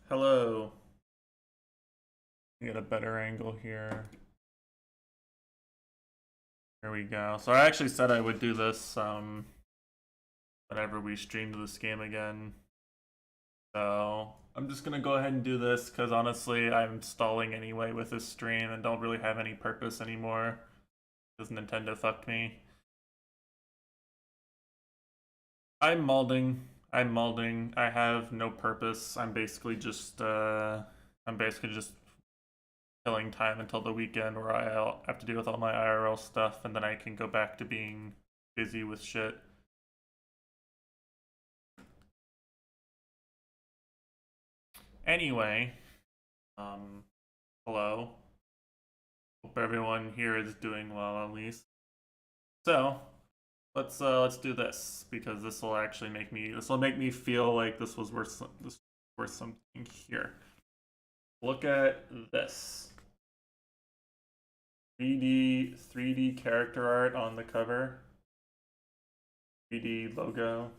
Hello. Get a better angle here. There we go. So I actually said I would do this whenever we streamed this game again. So I'm just gonna go ahead and do this because honestly I'm stalling anyway with this stream and don't really have any purpose anymore because Nintendo fucked me. I'm molding. I'm molding. I have no purpose. I'm basically just killing time until the weekend where I'll have to deal with all my IRL stuff and then I can go back to being busy with shit. Anyway, um, hello. Hope everyone here is doing well at least. So, let's do this because this will make me feel like this was worth something here. Look at this. 3D character art on the cover. 3D logo.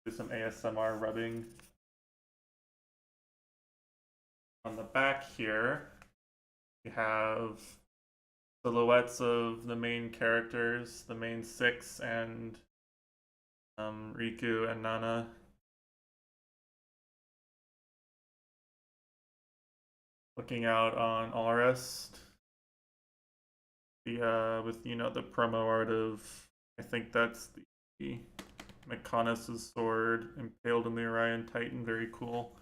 Do some ASMR rubbing. On the back here, we have silhouettes of the main characters, the main six, and Riku and Nana. Looking out on Alrest. With the promo art of, I think that's the Mechonis' sword impaled in the Orion Titan. Very cool.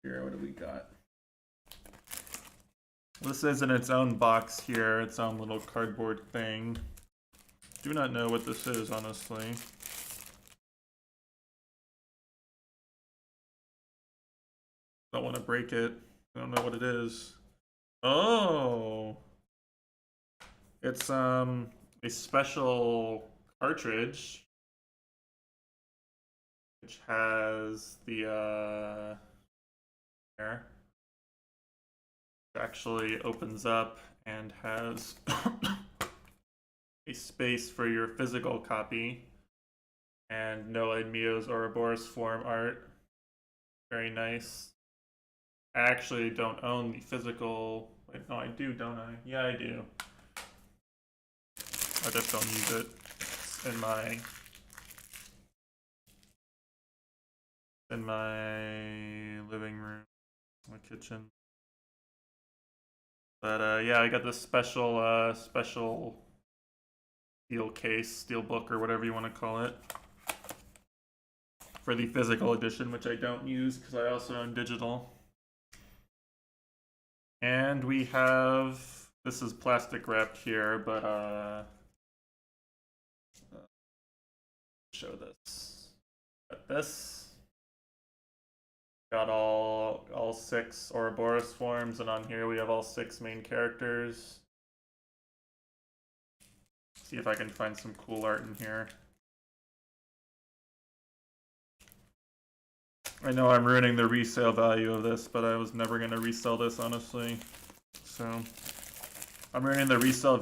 Here, what do we got? This is in its own box here, its own little cardboard thing. Do not know what this is, honestly. Don't want to break it. I don't know what it is. Oh, it's a special cartridge which has the there. It actually opens up and has a space for your physical copy and Noed Mio's Ouroboros form art. Very nice. I actually don't own the physical. Wait, no, I do, don't I? Yeah, I do. I just don't use it. It's in my living room, my kitchen. But yeah, I got this special steel case, steel book, or whatever you want to call it, for the physical edition, which I don't use because I also own digital. And we have, this is plastic wrapped here, but show this. Got this. Got all six Ouroboros forms, and on here we have all six main characters. See if I can find some cool art in here. I know I'm ruining the resale value of this, but I was never gonna resell this, honestly. So I'm ruining the resale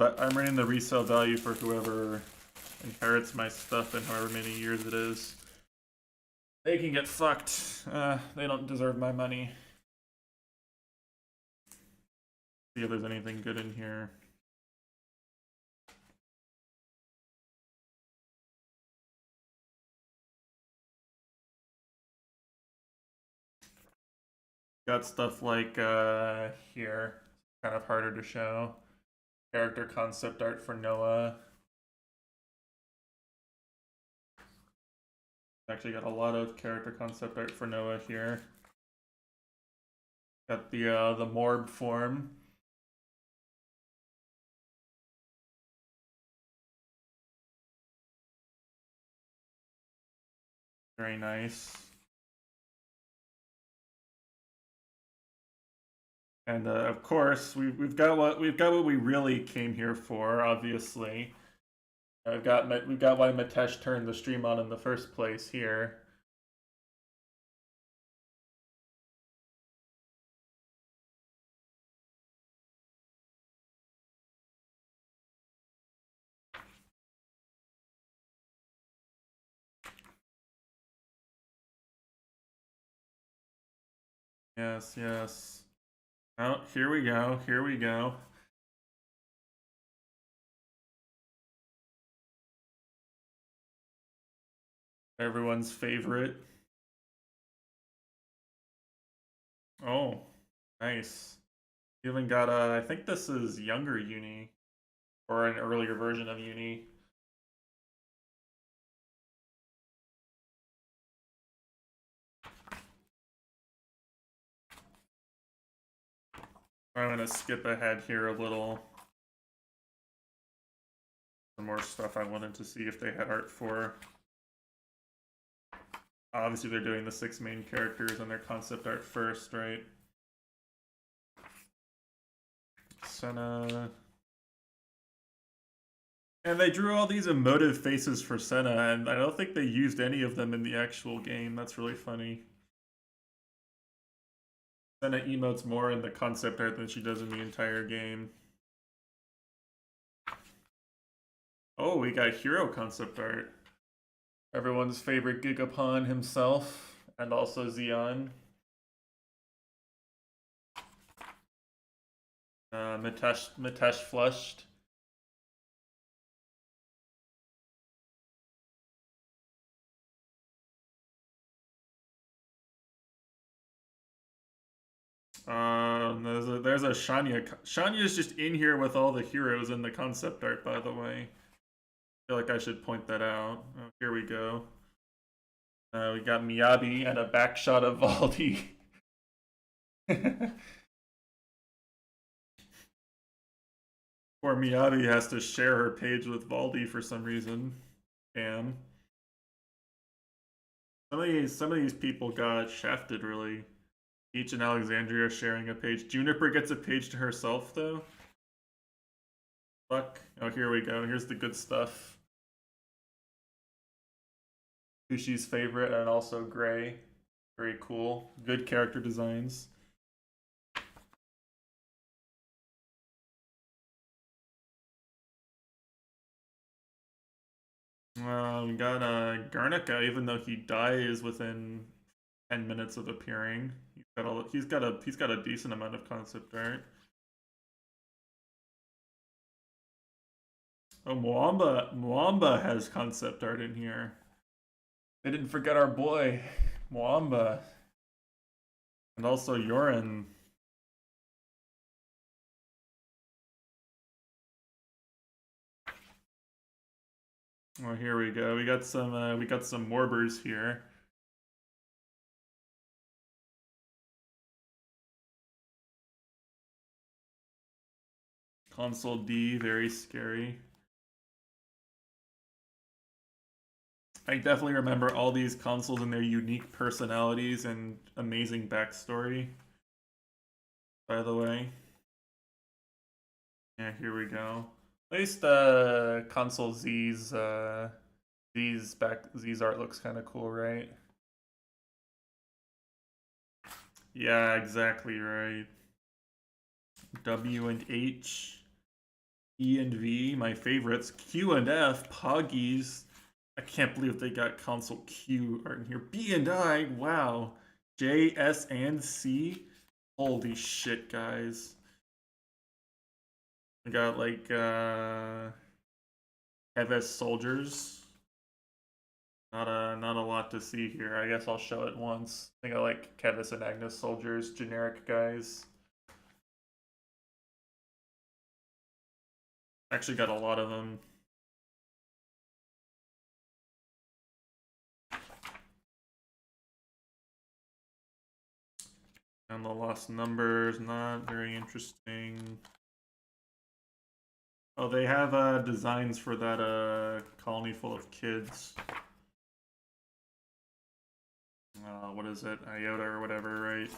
value for whoever inherits my stuff in however many years it is. They can get fucked. They don't deserve my money. See if there's anything good in here. Got stuff like here, kind of harder to show. Character concept art for Noah. Actually got a lot of character concept art for Noah here. Got the Morb form. Very nice. And of course, we've got what we really came here for. Obviously, we've got why Mitesh turned the stream on in the first place here. Yes, yes. Oh, here we go. Here we go. Everyone's favorite. Oh, nice. Even got a, I think this is younger Uni, or an earlier version of Uni. I'm gonna skip ahead here a little. Some more stuff I wanted to see if they had art for. Obviously, they're doing the 6 main characters and their concept art first, right? Senna. And they drew all these emotive faces for Senna, and I don't think they used any of them in the actual game. That's really funny. Senna emotes more in the concept art than she does in the entire game. Oh, we got hero concept art. Everyone's favorite Gigapon himself, and also Zeon. Mitesh flushed. There's a Shanya. Shanya's just in here with all the heroes in the concept art, by the way. I feel like I should point that out. Oh, here we go. We got Miyabi and a back shot of Valdi. Poor Miyabi has to share her page with Valdi for some reason. Damn. Some of these people got shafted, really. Peach and Alexandria sharing a page. Juniper gets a page to herself, though. Fuck. Oh, here we go. Here's the good stuff. Kushi's favorite, and also Gray. Very cool. Good character designs. We got Garnica, even though he dies within 10 minutes of appearing. He's got a decent amount of concept art. Oh, Mwamba has concept art in here. They didn't forget our boy, Mwamba. And also Yorin. Oh, here we go. We got some Morbers here. Console D, very scary. I definitely remember all these consoles and their unique personalities and amazing backstory. By the way. Yeah, here we go. At least console Z's Z's art looks kind of cool, right? Yeah, exactly right. W and H, E and V, my favorites. Q and F, Poggies. I can't believe they got console Q art in here. B and I, wow. J, S, and C. Holy shit, guys. We got like Keves soldiers. Not a lot to see here. I guess I'll show it once. I think I like Kevis and Agnes soldiers, generic guys. Actually got a lot of them. And the lost numbers, not very interesting. Oh, they have designs for that colony full of kids. What is it? Iota or whatever, right?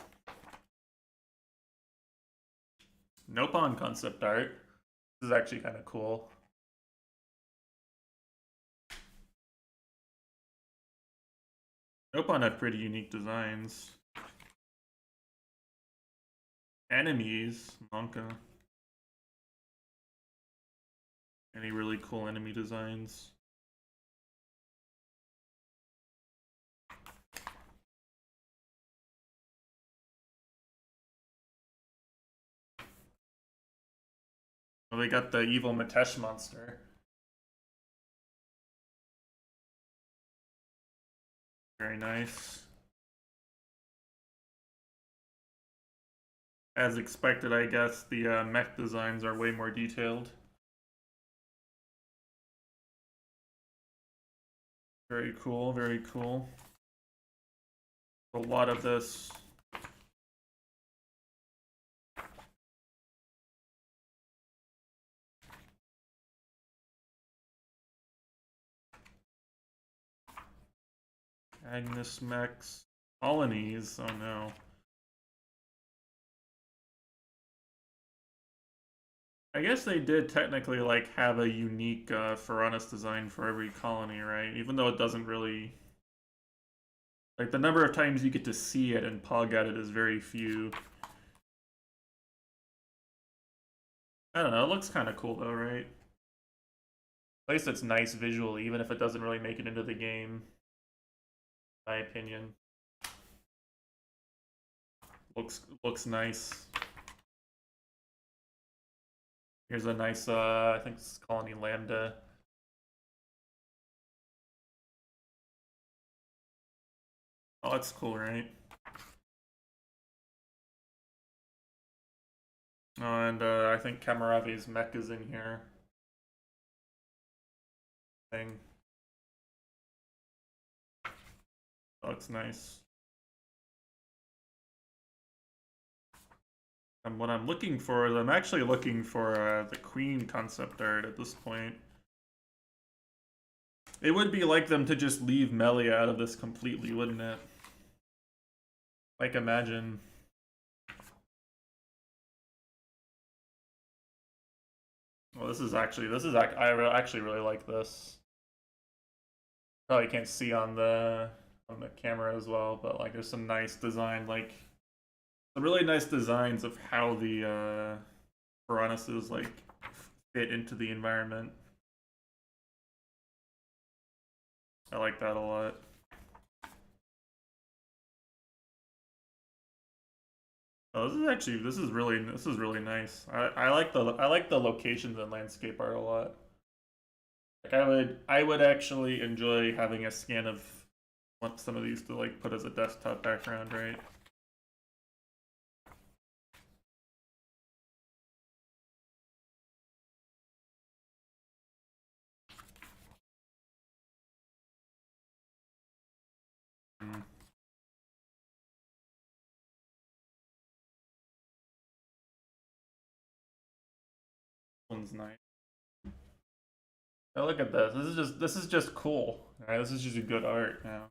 Nopon concept art. This is actually kind of cool. Nopon have pretty unique designs. Enemies, Monka. Any really cool enemy designs? Well, they got the evil Matesh monster. Very nice. As expected, I guess, the mech designs are way more detailed. Very cool, very cool. A lot of this. Agnes mechs. Colonies, oh no. I guess they did technically like have a unique Ferranis design for every colony, right? Even though it doesn't really like the number of times you get to see it and pog at it is very few. I don't know, it looks kind of cool though, right? At least it's nice visually, even if it doesn't really make it into the game. In my opinion. Looks nice. Here's a nice I think it's Colony Lambda. Oh, that's cool, right? Oh, and I think Kamaravi's mech is in here. Thing. That looks nice. And what I'm looking for is I'm actually looking for the Queen concept art at this point. It would be like them to just leave Melia out of this completely, wouldn't it? Like, imagine. Well, I actually really like this. Probably can't see on the camera as well, but like there's some nice design, like some really nice designs of how the Piranhas like fit into the environment. I like that a lot. Oh, this is really nice. I like the locations and landscape art a lot. Like I would actually enjoy having a scan of what some of these to like put as a desktop background, right? Mm. One's nice. Oh, look at this. This is just cool. All right, this is just a good art now.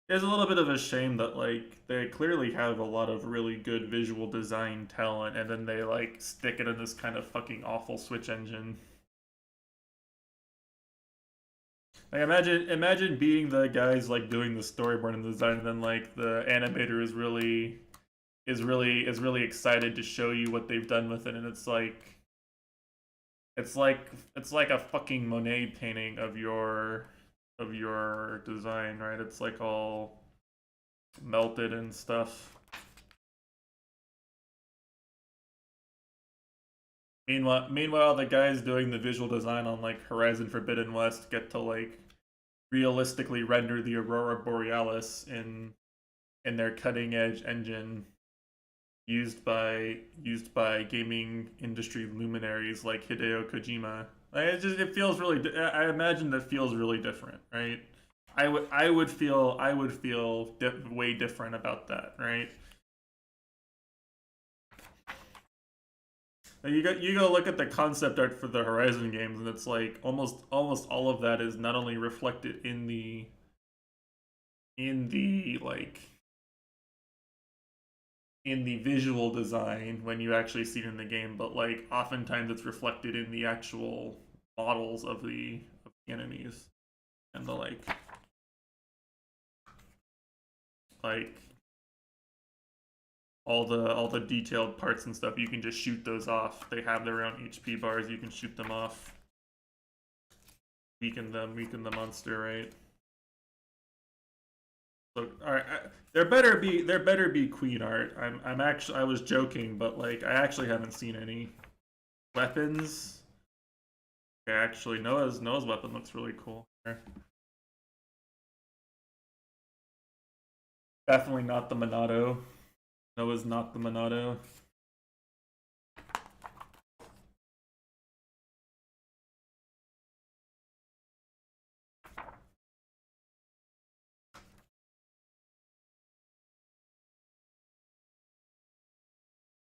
It's a little bit of a shame that like they clearly have a lot of really good visual design talent, and then they like stick it in this kind of fucking awful Switch engine. Like imagine being the guys like doing the storyboard and design, and then like the animator is really excited to show you what they've done with it, and it's like it's like a fucking Monet painting of your design, right? It's like all melted and stuff. Meanwhile, the guys doing the visual design on like Horizon Forbidden West get to like realistically render the Aurora Borealis in their cutting edge engine used by gaming industry luminaries like Hideo Kojima. Like, it feels really. I imagine that feels really different, right? I would feel way different about that, right? You go look at the concept art for the Horizon games, and it's like almost all of that is not only reflected in the like in the visual design when you actually see it in the game, but like oftentimes it's reflected in the actual models of the enemies and the like all the detailed parts and stuff. You can just shoot those off. They have their own HP bars. You can shoot them off. Weaken the monster, right? Look, all right, there better be queen art. I'm actually I was joking, but like I actually haven't seen any weapons. Okay, actually Noah's weapon looks really cool here. Definitely not the Monado. Noah's not the Monado.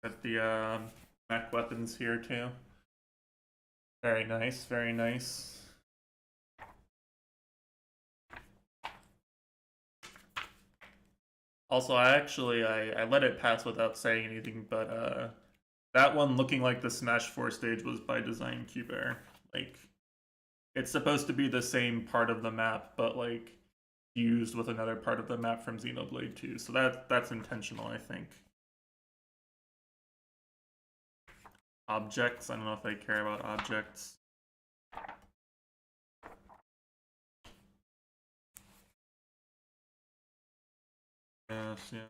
Got the mech weapons here too. Very nice, very nice. Also, I let it pass without saying anything, but that one looking like the Smash 4 stage was by Design Cubeair. Like, it's supposed to be the same part of the map, but like used with another part of the map from Xenoblade 2. So that's intentional, I think. Objects, I don't know if I care about objects. Yes, yeah.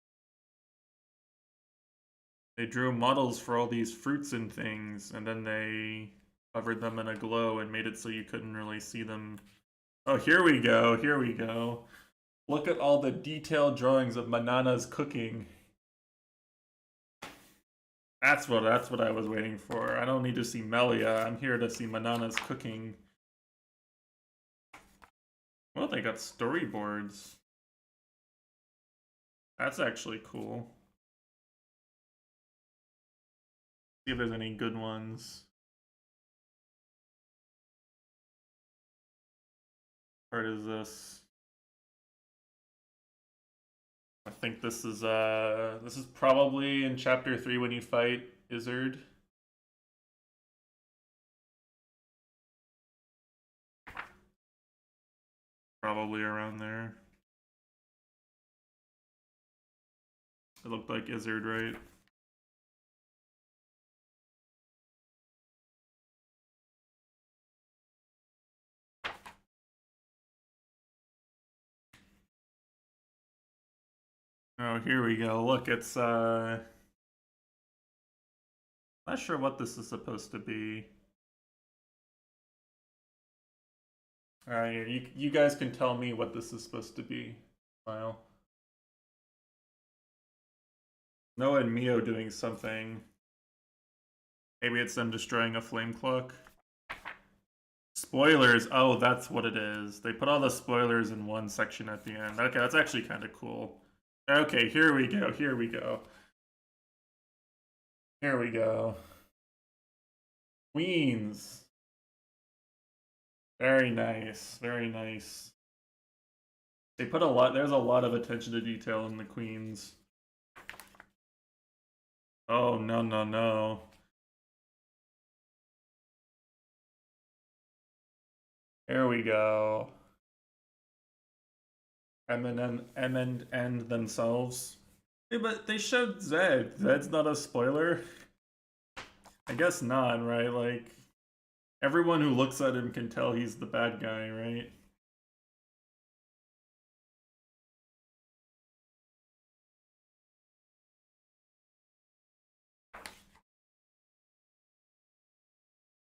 They drew models for all these fruits and things, and then they covered them in a glow and made it so you couldn't really see them. Oh, here we go, here we go. Look at all the detailed drawings of Manana's cooking. That's what I was waiting for. I don't need to see Melia. I'm here to see Manana's cooking. Well, they got storyboards. That's actually cool. See if there's any good ones. What part is this? I think this is probably in chapter 3 when you fight Izzard. Probably around there. It looked like Izzard, right? Oh, here we go. Look, it's not sure what this is supposed to be. Alright, you guys can tell me what this is supposed to be. Well, Noah and Mio doing something. Maybe it's them destroying a flame clock. Spoilers. Oh, that's what it is. They put all the spoilers in one section at the end. Okay, that's actually kind of cool. Okay, here we go. Here we go. Here we go. Queens. Very nice. Very nice. They put a lot. There's a lot of attention to detail in the queens. Oh, no, no, no. Here we go. And themselves. Yeah, but they showed Zed. Zed's not a spoiler. I guess not, right? Like, everyone who looks at him can tell he's the bad guy, right?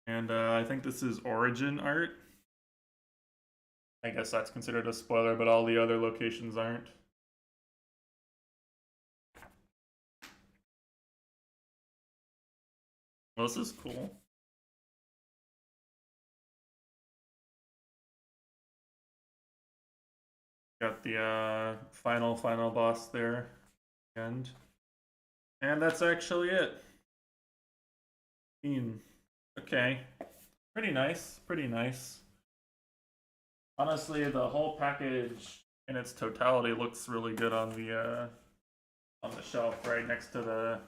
And I think this is origin art. I guess that's considered a spoiler, but all the other locations aren't. Well, this is cool. Got the final boss there. And that's actually it. Okay. Pretty nice. Pretty nice. Honestly, the whole package in its totality looks really good on the shelf right next to the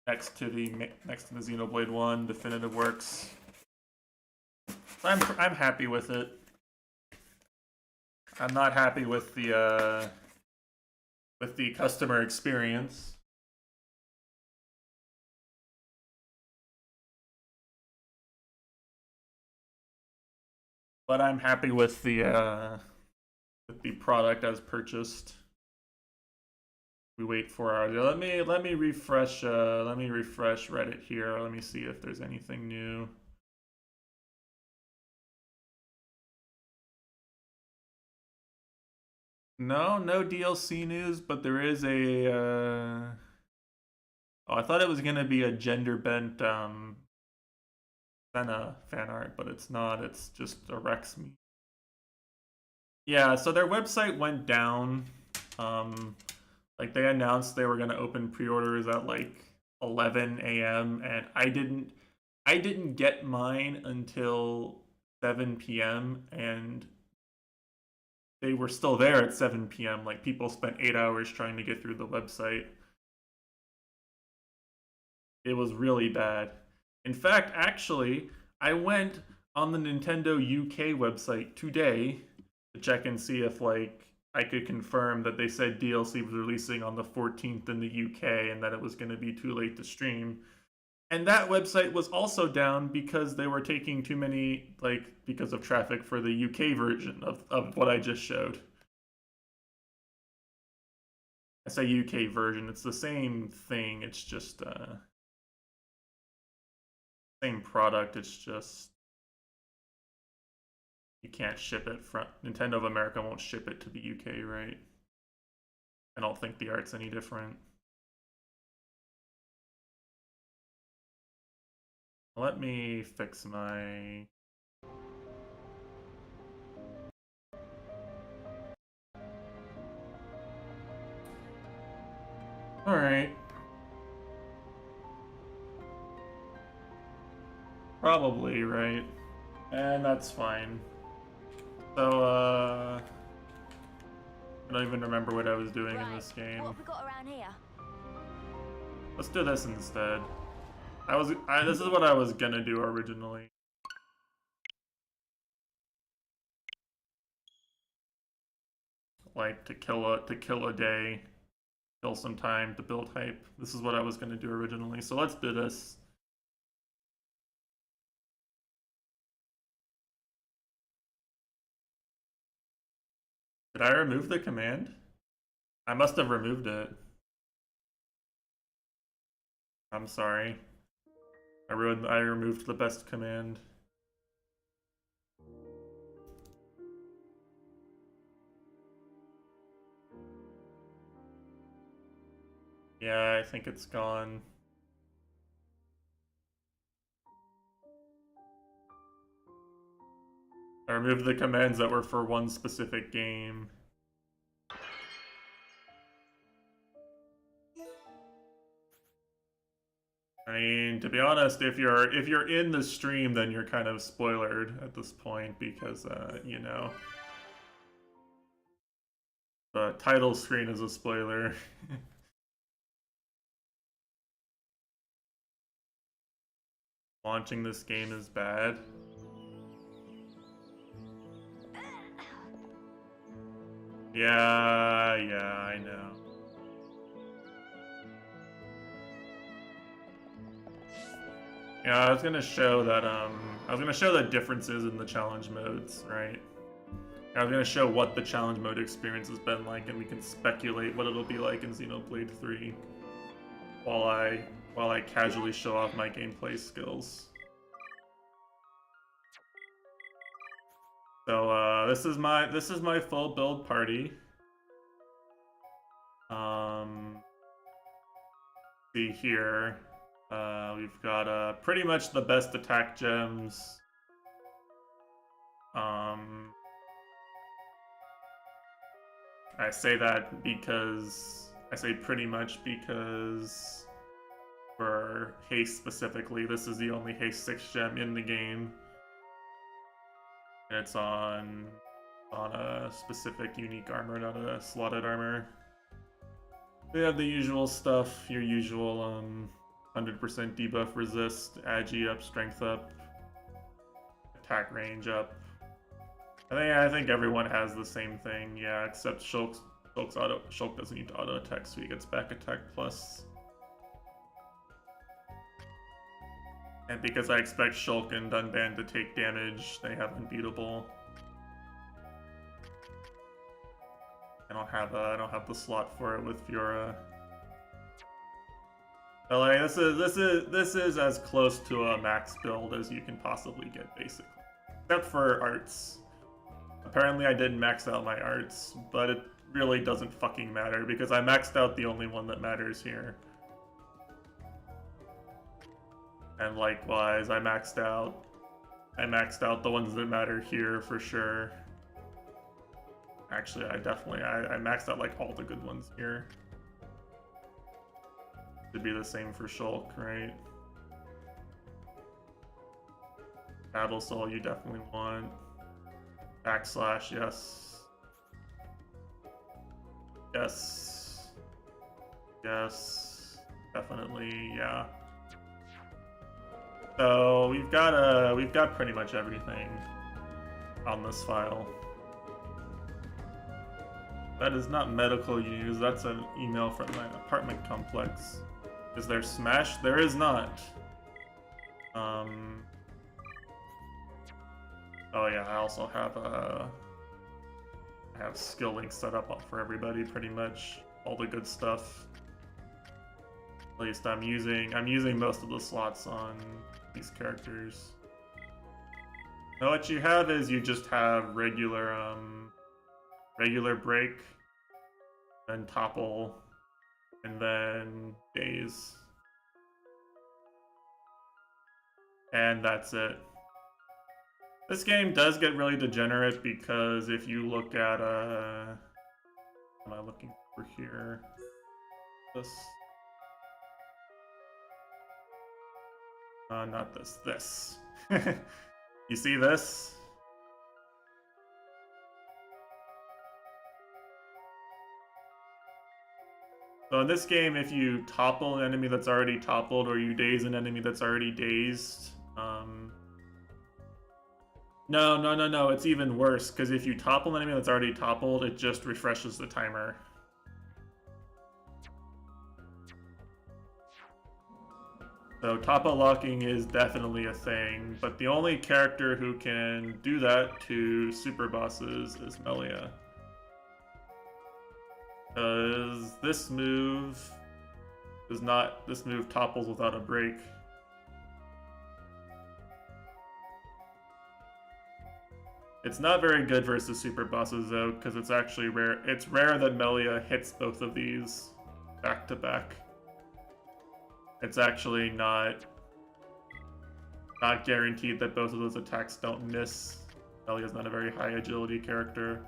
Xenoblade 1 Definitive Works. So I'm happy with it. I'm not happy with the customer experience. But I'm happy with the product as purchased. We wait for our. Let me refresh. Let me refresh Reddit here. Let me see if there's anything new. No DLC news, but there is a. Oh, I thought it was gonna be a gender bent Senna fan art, but it's not. It's just a Rex meme. Yeah, so their website went down. Like they announced they were gonna open pre-orders at like 11 a.m. and I didn't get mine until 7 p.m. and they were still there at 7 p.m. Like people spent 8 hours trying to get through the website. It was really bad. In fact, actually, I went on the Nintendo UK website today to check and see if like I could confirm that they said DLC was releasing on the 14th in the UK and that it was going to be too late to stream. And that website was also down because they were taking too many, like, because of traffic for the UK version of what I just showed. I say UK version, it's the same thing, it's just, same product, it's just, you can't ship it from, Nintendo of America won't ship it to the UK, right? I don't think the art's any different. Let me fix my... Alright. Probably, right? And that's fine. So, I don't even remember what I was doing in this game. What have we got around here? Let's do this instead. This is what I was gonna do originally. Like to kill a day, kill some time to build hype. This is what I was gonna do originally. So let's do this. Did I remove the command? I must have removed it. I'm sorry. I removed the best command. Yeah, I think it's gone. I removed the commands that were for one specific game. I mean, to be honest, if you're in the stream, then you're kind of spoilered at this point because you know, the title screen is a spoiler. Launching this game is bad. Yeah, I know. Yeah, I was gonna show that the differences in the challenge modes, right? I was gonna show what the challenge mode experience has been like, and we can speculate what it'll be like in Xenoblade 3 while I casually show off my gameplay skills. So this is my full build party. See here, we've got pretty much the best attack gems. I say that because I say pretty much because for haste specifically, this is the only haste 6 gem in the game. And it's on a specific unique armor, not a slotted armor. They have the usual stuff, your usual 100% debuff resist, agi up, strength up, attack range up. I think everyone has the same thing, yeah, except Shulk doesn't need to auto attack, so he gets back attack plus. And because I expect Shulk and Dunban to take damage, they have unbeatable. I don't have the slot for it with Fiora. But like this is as close to a max build as you can possibly get, basically. Except for arts. Apparently I didn't max out my arts, but it really doesn't fucking matter because I maxed out the only one that matters here. And likewise, I maxed out the ones that matter here for sure. Actually, I maxed out like all the good ones here. Should be the same for Shulk, right? Battle Soul you definitely want. Backslash, yes. Yes. Yes. Definitely, yeah. So we've got pretty much everything on this file. That is not medical use, that's an email from my apartment complex. Is there Smash? There is not. Oh yeah, I also have I have skill links set up for everybody, pretty much all the good stuff. At least I'm using most of the slots on these characters. Now what you have is you just have regular break, then topple, and then days. And that's it. This game does get really degenerate because if you look at what am I looking for here? This. Not this. This. You see this? So in this game, if you topple an enemy that's already toppled, or you daze an enemy that's already dazed, no, it's even worse, because if you topple an enemy that's already toppled, it just refreshes the timer. So topple locking is definitely a thing, but the only character who can do that to super bosses is Melia. Because this move topples without a break. It's not very good versus super bosses though, because it's actually rare. It's rare that Melia hits both of these back to back. It's actually not guaranteed that both of those attacks don't miss. Melia's not a very high agility character.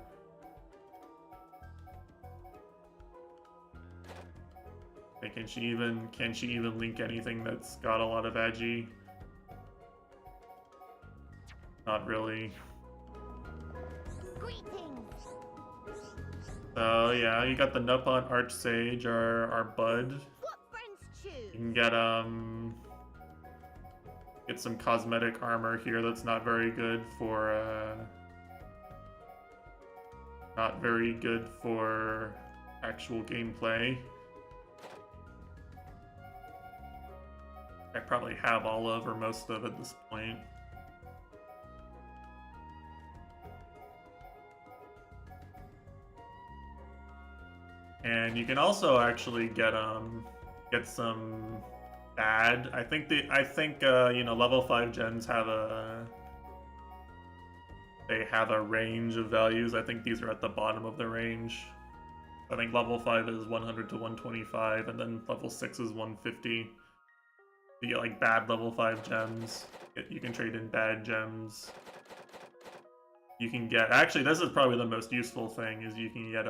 Okay, can she even link anything that's got a lot of agi? Not really. So yeah, you got the Nupon Archsage, our bud. You can get some cosmetic armor here that's not very good for actual gameplay. I probably have all of or most of at this point. And you can also actually get some bad. I think you know, level 5 gens have a range of values. I think these are at the bottom of the range. I think level 5 is 100 to 125, and then level 6 is 150. You get like bad level 5 gems. You can trade in bad gems. You can get, actually this is probably the most useful thing, is you can get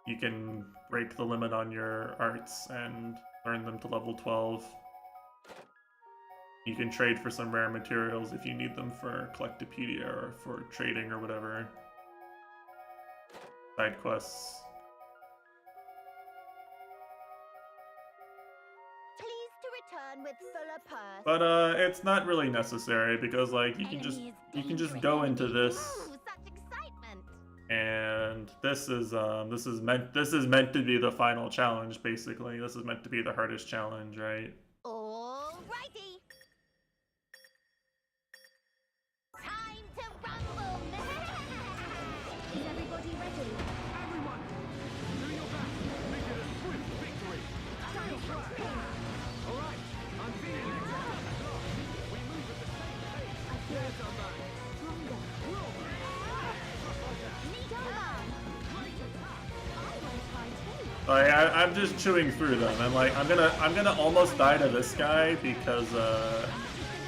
you can break the limit on your arts and learn them to level 12. You can trade for some rare materials if you need them for Collectopedia or for trading or whatever. Side quests. Please to return with fuller purse. But it's not really necessary because like you can just go into this. Ooh, such excitement. And this is meant to be the final challenge, basically. This is meant to be the hardest challenge, right? Alrighty. Time to rumble. Is everybody Body ready. Everyone, do your best. Make it a swift victory. Steel flag. All right, I'm feeling it. We move at the same pace. There's our man. Stronger. Need on. Great attack. I want to try too. Like I'm just chewing through them. I'm like I'm gonna almost die to this guy because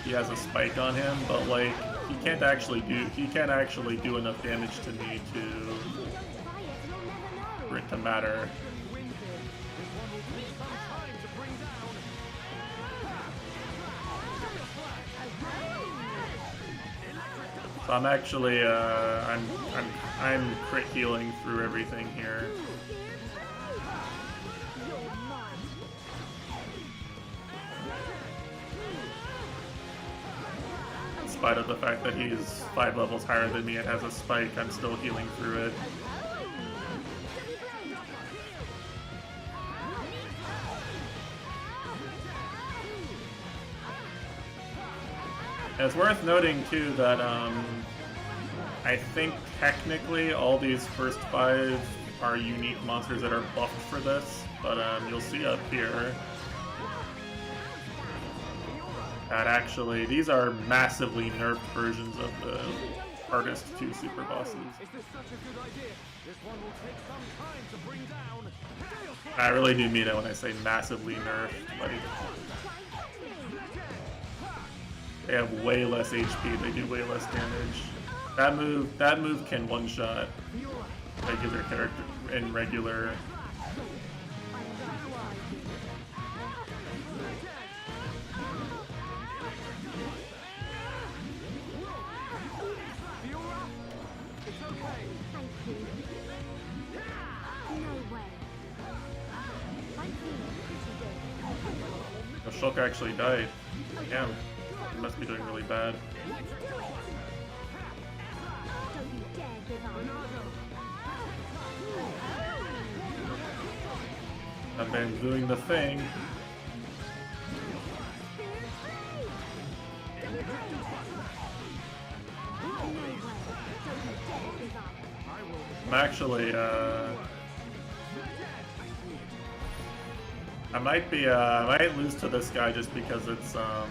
he has a spike on him, but like he can't actually do enough damage to me If you don't try it, you'll never know. for it to matter. Win here. This one will take some time to bring down. Steel flag. So I'm actually I'm crit healing through everything here. You're mine. In spite of the fact that he's 5 levels higher than me and has a spike, I'm still healing through it. And it's worth noting too that I think technically all these first 5 are unique monsters that are buffed for this, but you'll see up here that actually these are massively nerfed versions of the hardest 2 super bosses. Is this such a good idea? This one will take some time to bring down. Steel flag. I really do mean it when I say massively nerfed. Like they have way less HP, they do way less damage. That move can one-shot regular character in regular. It's okay. Thank you. No way. I'm feeling pretty good. The Shulk actually died. Damn, he must be doing really bad. Let's do it. Don't you dare give up. I've been doing the thing. I'm actually, I might lose to this guy just because it's, well,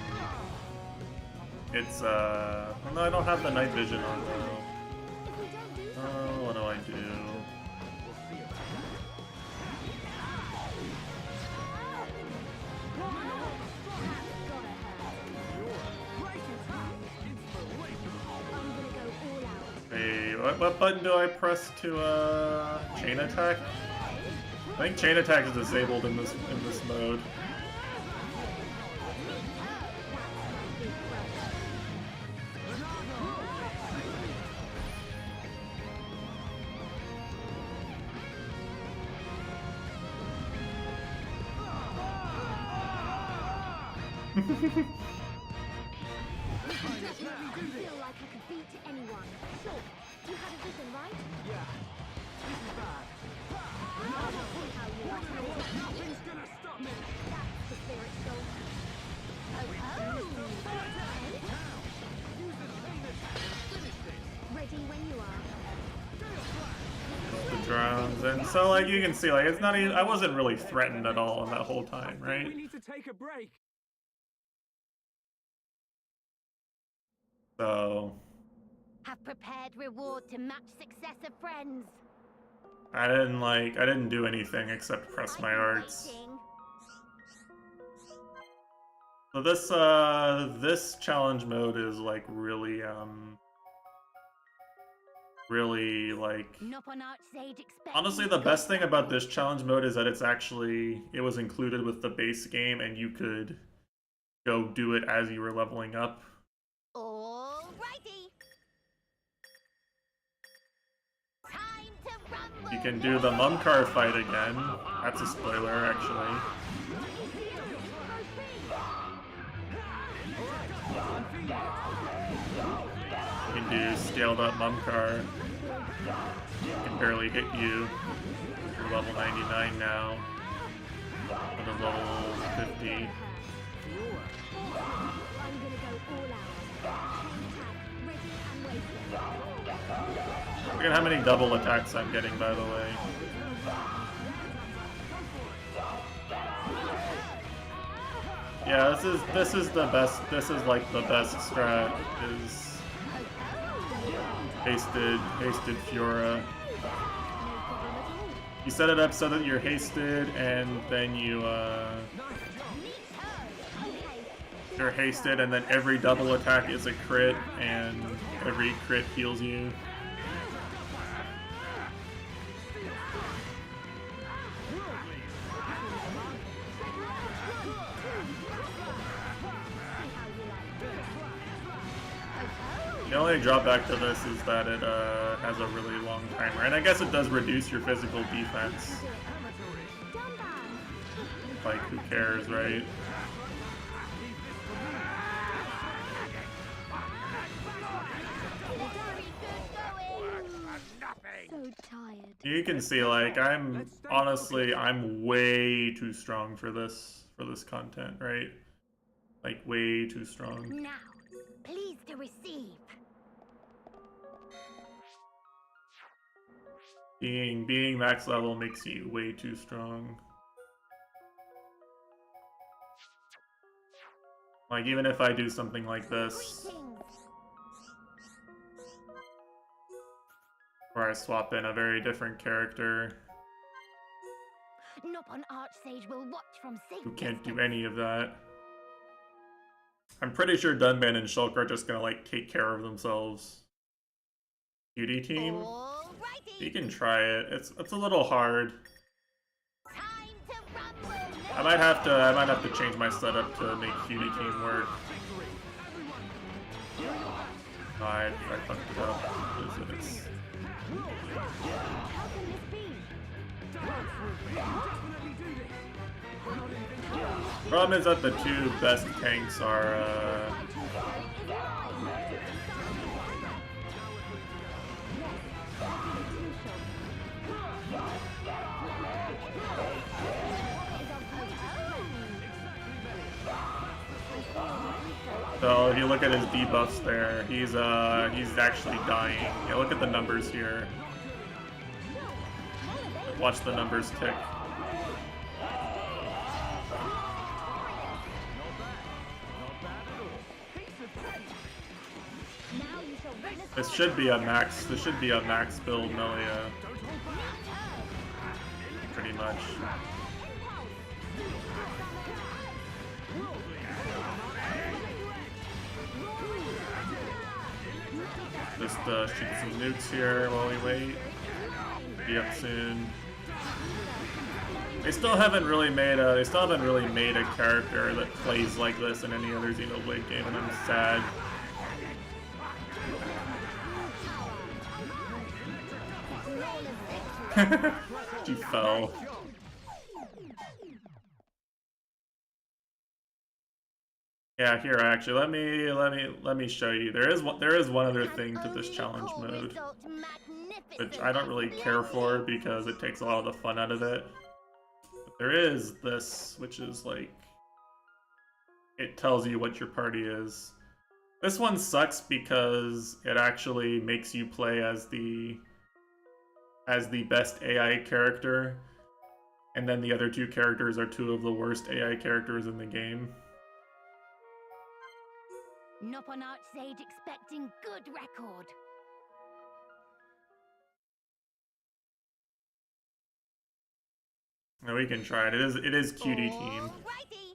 no, I don't have the night vision on though. Oh, what do I do? Hey, what button do I press to chain attack? I think chain attack is disabled in this mode. I feel like I could beat anyone. Sure, you had a vision, right? Yeah, this is bad. I'll see how you like it. Nothing's gonna stop me. That's the spirit soul. Use the chain attack and finish this. Ready when you are. The drones, and so like you can see, like it's not even, I wasn't really threatened at all in that whole time, right? We need to take a break. So Have prepared reward to match success of friends. I didn't do anything except press my arts. Waiting. So this challenge mode is like really like Not on Archsage expect. honestly the best thing about this challenge mode is that it was included with the base game and you could go do it as you were leveling up. Alrighty. Time to rumble. You can do the Mumcar fight again. That's a spoiler actually. You can do scaled up Mumcar. Can barely hit you. You're level 99 now. With a level 50. I'm gonna go all out. Attack, ready and Look at how many double attacks I'm getting, by the way. Yeah, this is the best. This is like the best strat. Is hasted Fiora. You set it up so that you're hasted, and then you're hasted, and then every double attack is a crit, and every crit heals you. The only drawback to this is that it has a really long timer, and I guess it does reduce your physical defense. Like, who cares, right? So tired. You can see, like, I'm way too strong for this content, right? Like, way too strong. Now, please to receive. Being max level makes you way too strong. Like, even if I do something like this, where I swap in a very different character Nopon Archsage will watch from safe who can't do distance. any of that, I'm pretty sure Dunban and Shulk are just gonna, like, take care of themselves. Cutie team? Alrighty. You can try it. It's a little hard. Time to rumble. I might have to change my setup to make Cutie team work. Oh, I fucked it up. It's- How can this be? Problem is that the two best tanks are so if you look at his debuffs there, he's actually dying. Yeah, look at the numbers here. Watch the numbers tick. This should be a max build Melia. Pretty much. Just shoot some nukes here while we wait. Be up soon. They still haven't really made a character that plays like this in any other Xenoblade game, and I'm sad. She fell. Yeah, here actually, let me show you. There is one other thing to this challenge mode, which I don't really care for because it takes a lot of the fun out of it. But there is this, which is like, it tells you what your party is. This one sucks because it actually makes you play as the best AI character, and then the other two characters are two of the worst AI characters in the game. Nopon Archsage expecting good record. Now we can try it. It is Cutie team. Alrighty.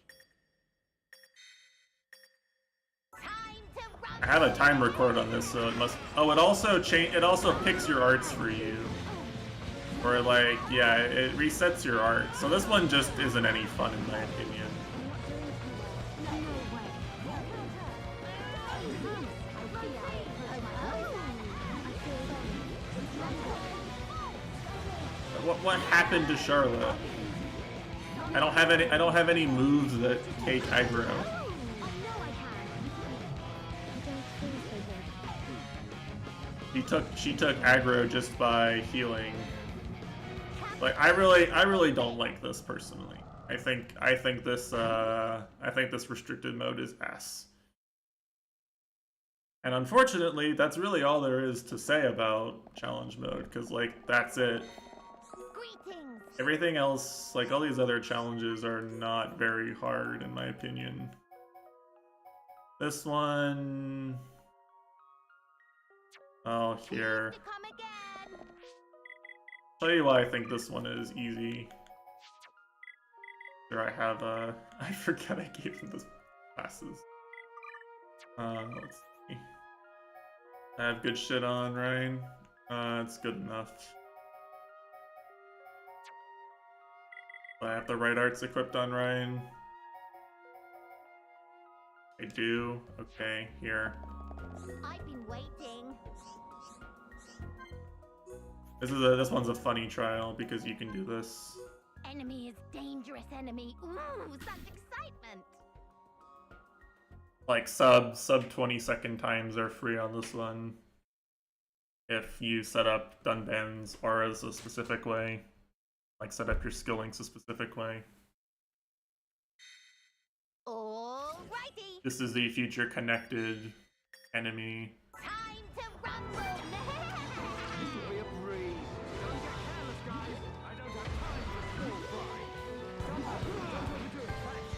Time to run. I have a time record on this, so it must. Oh, it also picks your arts for you. Or like, yeah, it resets your art. So this one just isn't any fun in my opinion. What happened to Charlotte? I don't have any moves that take aggro. She took aggro just by healing. Like I really don't like this personally. I think this restricted mode is ass. And unfortunately, that's really all there is to say about challenge mode, because, like, that's it. Greetings. Everything else, like all these other challenges, are not very hard, in my opinion. This one... Oh, here. To come again. Tell you why I think this one is easy. Here I have, I forget I gave him this glasses. Let's see. I have good shit on, right? It's good enough. I have the right arts equipped on Ryan. I do. Okay, here. I've been waiting. This one's a funny trial because you can do this. Enemy is dangerous enemy. Ooh, such excitement. Like sub 20-second times are free on this one. If you set up Dunban's auras a specific way. Like set up your skill links a specific way. Alrighty. This is the future connected enemy. Time to rumble. Enjoy a breeze. Don't get careless, guys. I don't have time for small fry. Don't overdo it, Fletch.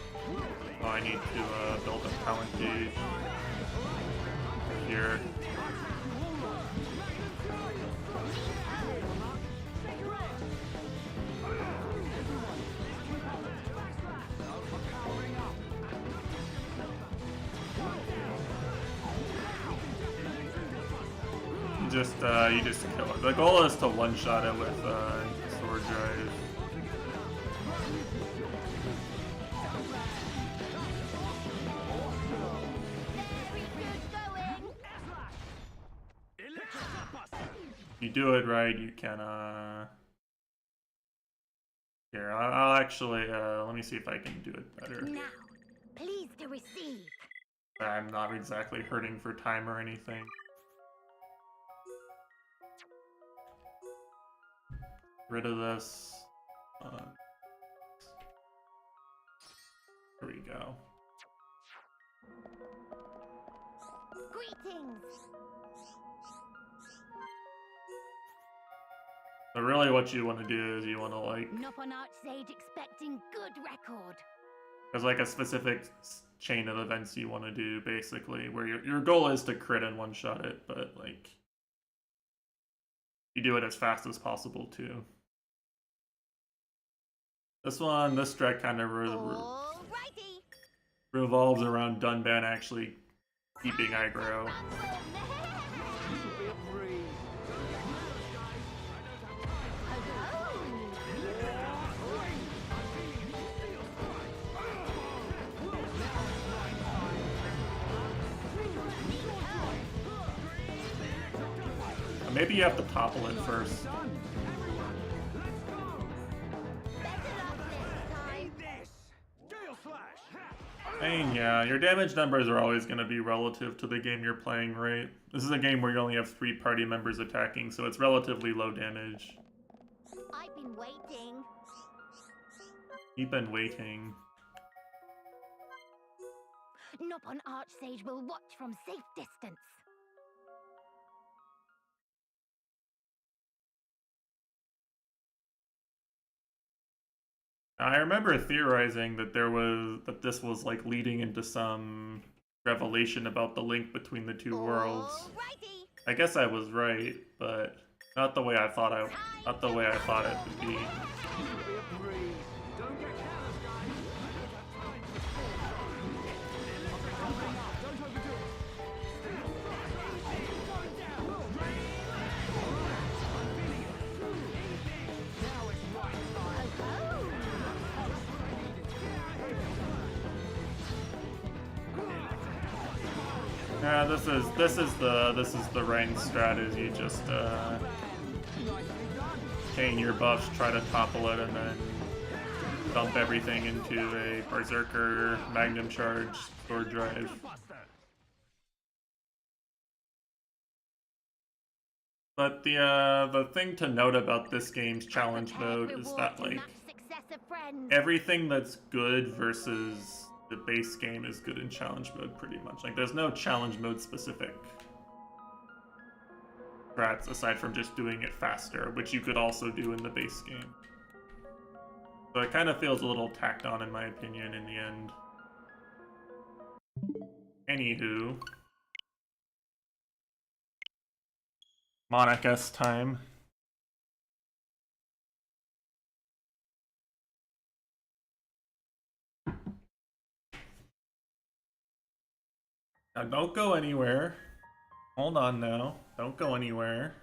Oh, I need to build a talent gauge here. You just kill it. The goal is to one-shot it with sword drive. You do it right, you can here, I'll actually let me see if I can do it better. Now, please to receive. I'm not exactly hurting for time or anything. Rid of this. Here we go. Greetings. So really what you want to do is you want to like... Nopon Archsage expecting good record. There's like a specific chain of events you want to do, basically, where your goal is to crit and one-shot it, but like... You do it as fast as possible, too. This strat kind of revolves around Dunban actually keeping aggro. Maybe you have to topple it first. And yeah, your damage numbers are always going to be relative to the game you're playing, right? This is a game where you only have 3 party members attacking, so it's relatively low damage. I've been waiting. You've been waiting. Nopon Archsage will watch from safe distance. I remember theorizing that this was like leading into some revelation about the link between the two worlds. Alrighty. I guess I was right, but not the way I thought it would be. Yeah, this is the Rain strat. Is you just chain your buffs, try to topple it, and then dump everything into a Berserker Magnum Charge Sword Drive. But the thing to note about this game's challenge mode is that like everything that's good versus the base game is good in challenge mode pretty much. Like there's no challenge mode specific strats aside from just doing it faster, which you could also do in the base game. So it kind of feels a little tacked on in my opinion in the end. Anywho. Monarch's time. Now don't go anywhere. Hold on now. Don't go anywhere.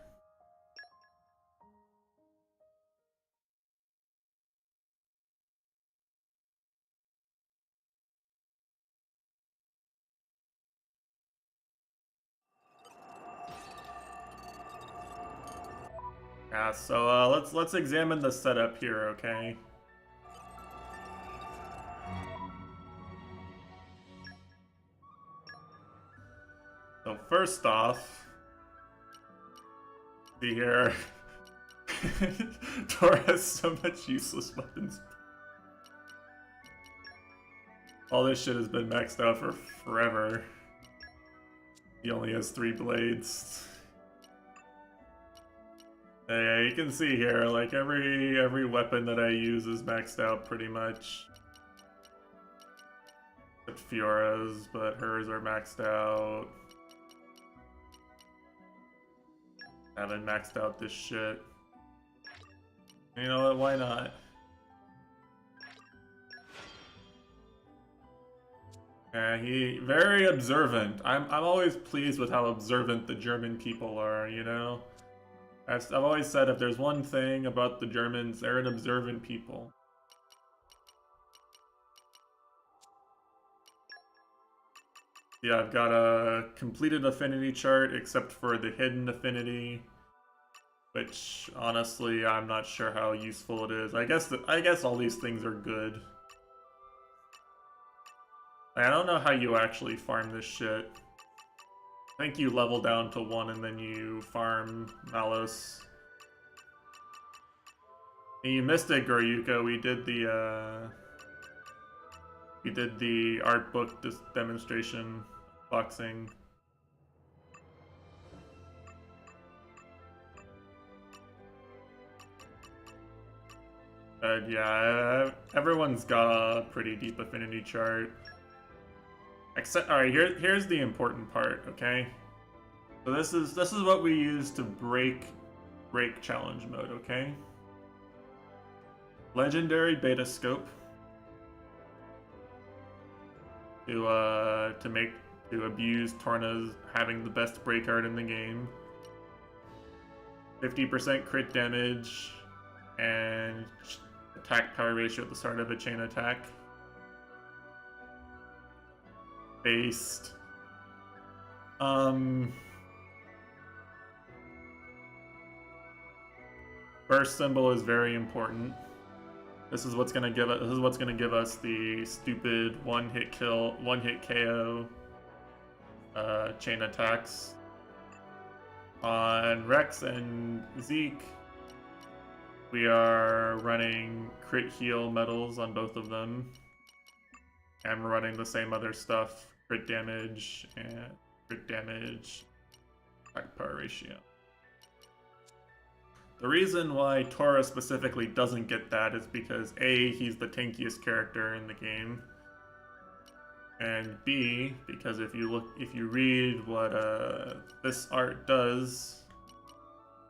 Yeah, so let's examine the setup here, okay? So first off, see here, Tor has so much useless weapons. All this shit has been maxed out for forever. He only has 3 blades. Yeah, you can see here, like every weapon that I use is maxed out pretty much. Except Fiora's, but hers are maxed out. Haven't maxed out this shit. You know what, why not? Yeah, he very observant. I'm always pleased with how observant the German people are, you know? I've always said if there's one thing about the Germans, they're an observant people. Yeah, I've got a completed affinity chart except for the hidden affinity, which honestly I'm not sure how useful it is. I guess all these things are good. I don't know how you actually farm this shit. I think you level down to 1 and then you farm Malus. You missed it, Goryuko. We did the art book demonstration boxing. But yeah, everyone's got a pretty deep affinity chart. Except, all right, here's the important part, okay? So this is what we use to break challenge mode, okay? Legendary beta scope to abuse Torna's having the best break art in the game. 50% crit damage and attack power ratio at the start of a chain attack. Based. Burst symbol is very important. This is what's gonna give us the stupid one-hit KO chain attacks. On Rex and Zeke, we are running crit heal medals on both of them. And we're running the same other stuff, crit damage, attack power ratio. The reason why Tora specifically doesn't get that is because A, he's the tankiest character in the game, and B, because if you read what this art does,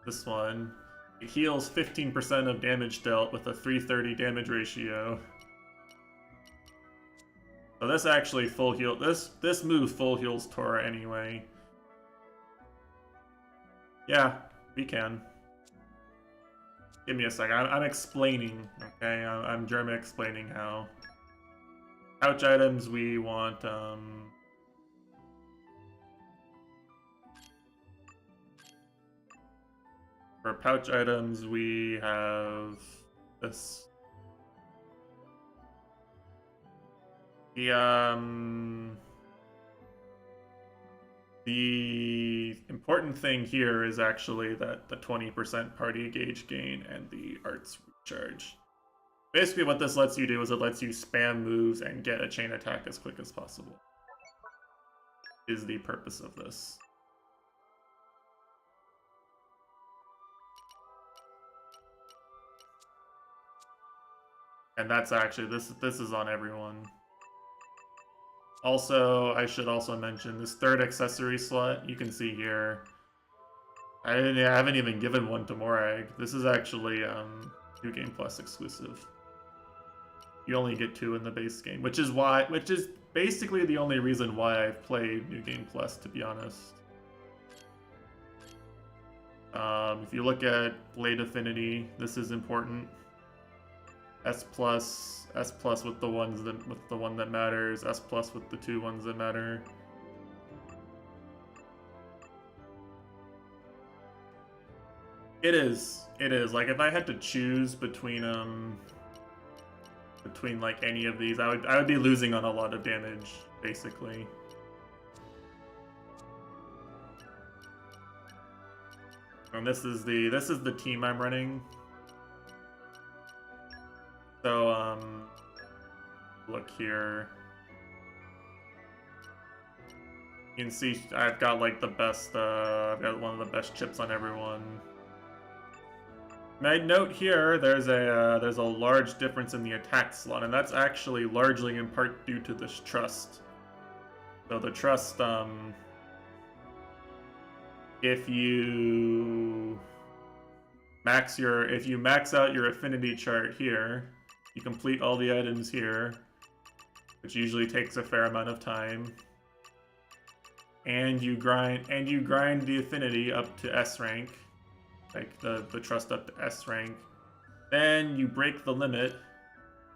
this one, it heals 15% of damage dealt with a 330 damage ratio. So this actually full heal. This move full heals Tora anyway. Yeah, we can. Give me a sec. I'm explaining. Okay, I'm German explaining how. Pouch items we want. For pouch items we have this. The important thing here is actually that the 20% party gauge gain and the arts recharge. Basically what this lets you do is it lets you spam moves and get a chain attack as quick as possible. Is the purpose of this. And that's actually, this is on everyone. Also, I should also mention this third accessory slot, you can see here. I haven't even given one to Morag. This is actually New Game Plus exclusive. You only get 2 in the base game, which is basically the only reason why I've played New Game Plus, to be honest. If you look at Blade Affinity, this is important. S plus with the one that matters, S plus with the 2 ones that matter. It is. Like if I had to choose between like any of these, I would be losing on a lot of damage, basically. And this is the team I'm running. So look here. You can see I've got like the best I've got one of the best chips on everyone. I'd note here there's a large difference in the attack slot, and that's actually largely in part due to this trust. So the trust, if you max out your affinity chart here, you complete all the items here, which usually takes a fair amount of time, and you grind the affinity up to S rank. Like the trust up to S rank, then you break the limit,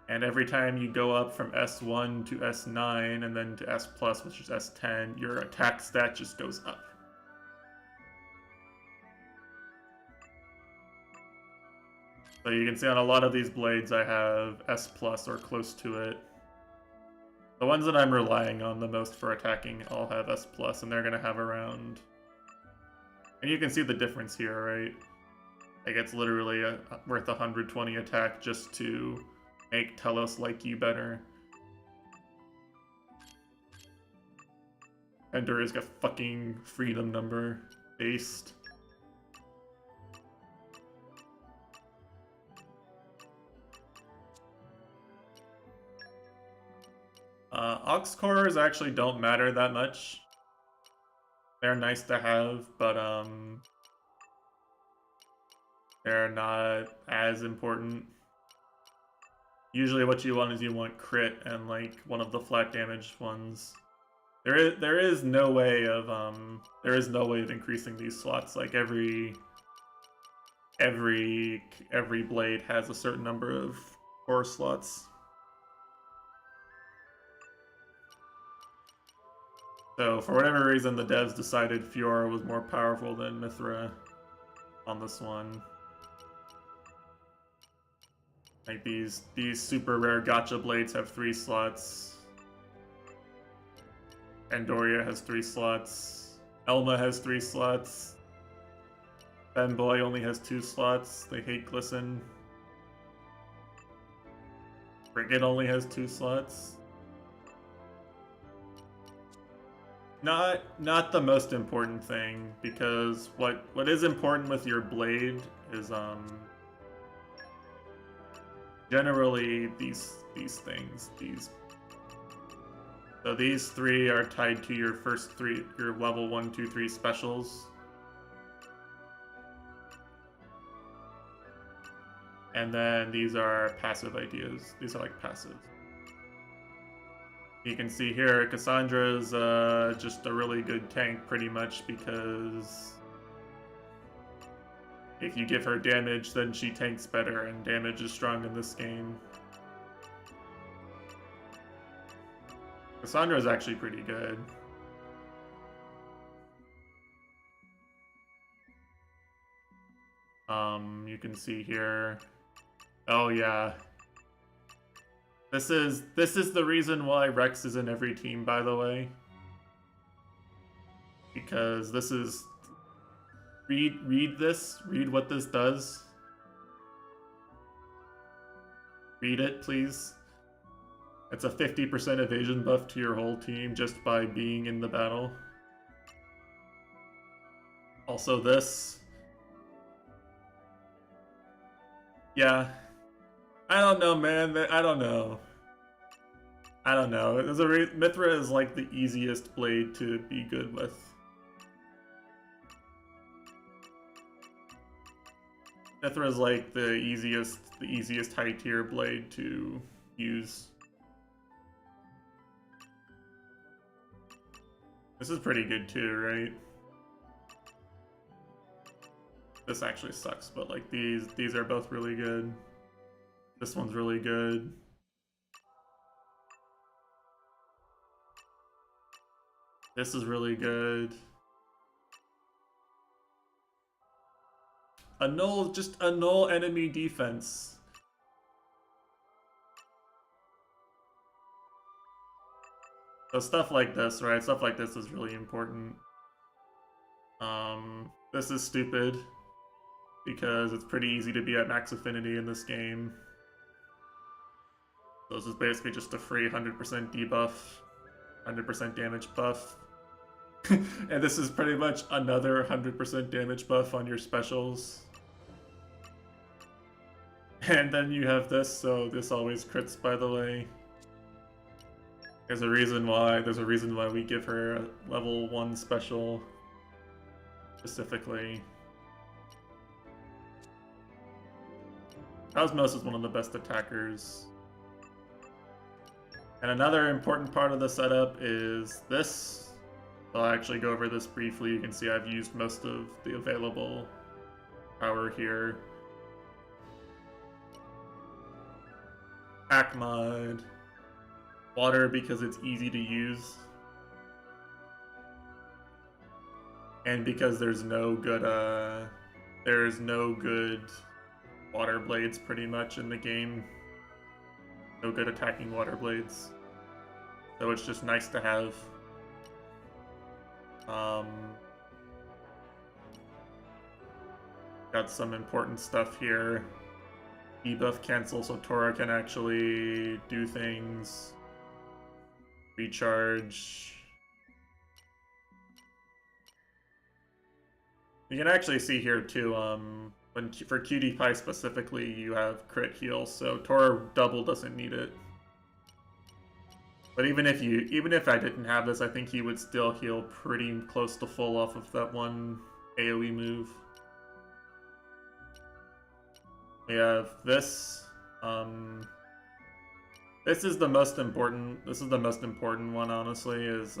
and every time you go up from S1 to S9 and then to S plus, which is S10, your attack stat just goes up. So you can see on a lot of these blades I have S plus or close to it. The ones that I'm relying on the most for attacking all have S plus, and they're gonna have around. And you can see the difference here, right? Like it's literally worth 120 attack just to make Telos like you better. Ender is a fucking freedom number based. Aux cores actually don't matter that much. They're nice to have, but they're not as important. Usually what you want is you want crit and like one of the flat damage ones. There is no way of increasing these slots. Like every blade has a certain number of core slots. So for whatever reason the devs decided Fiora was more powerful than Mithra on this one. Like these super rare gacha blades have 3 slots. Andoria has 3 slots. Elma has 3 slots. Femboy only has 2 slots. They hate Glisten. Frigate only has 2 slots. Not the most important thing, because what is important with your blade is generally these things. So these 3 are tied to your first 3, your level 1, 2, 3 specials. And then these are passive ideas. These are like passive. You can see here, Cassandra's just a really good tank pretty much because if you give her damage, then she tanks better, and damage is strong in this game. Cassandra is actually pretty good. You can see here. Oh yeah. This is the reason why Rex is in every team, by the way. Because this is read what this does. read it, please. It's a 50% evasion buff to your whole team just by being in the battle. Also this. Yeah. I don't know, man. I don't know. I don't know. Mithra is like the easiest blade to be good with. Mithra is like the easiest high tier blade to use. This is pretty good too, right? This actually sucks, but like these are both really good. This one's really good. This is really good. Just annul enemy defense. So stuff like this, right? Stuff like this is really important. This is stupid because it's pretty easy to be at max affinity in this game. So this is basically just a free 100% debuff, 100% damage buff. And this is pretty much another 100% damage buff on your specials. And then you have this, so this always crits, by the way. There's a reason why we give her a level 1 special specifically. Cosmos is one of the best attackers. And another important part of the setup is this. I'll actually go over this briefly. You can see I've used most of the available power here. Pack mod. Water because it's easy to use. And because there's no good water blades pretty much in the game. No good attacking water blades. So it's just nice to have. Got some important stuff here. Debuff cancel so Tora can actually do things. Recharge. You can actually see here too, for Cutie Pie specifically, you have crit heal, so Tora double doesn't need it. But even if I didn't have this, I think he would still heal pretty close to full off of that one AoE move. We have this. This is the most important. This is the most important one, honestly. Is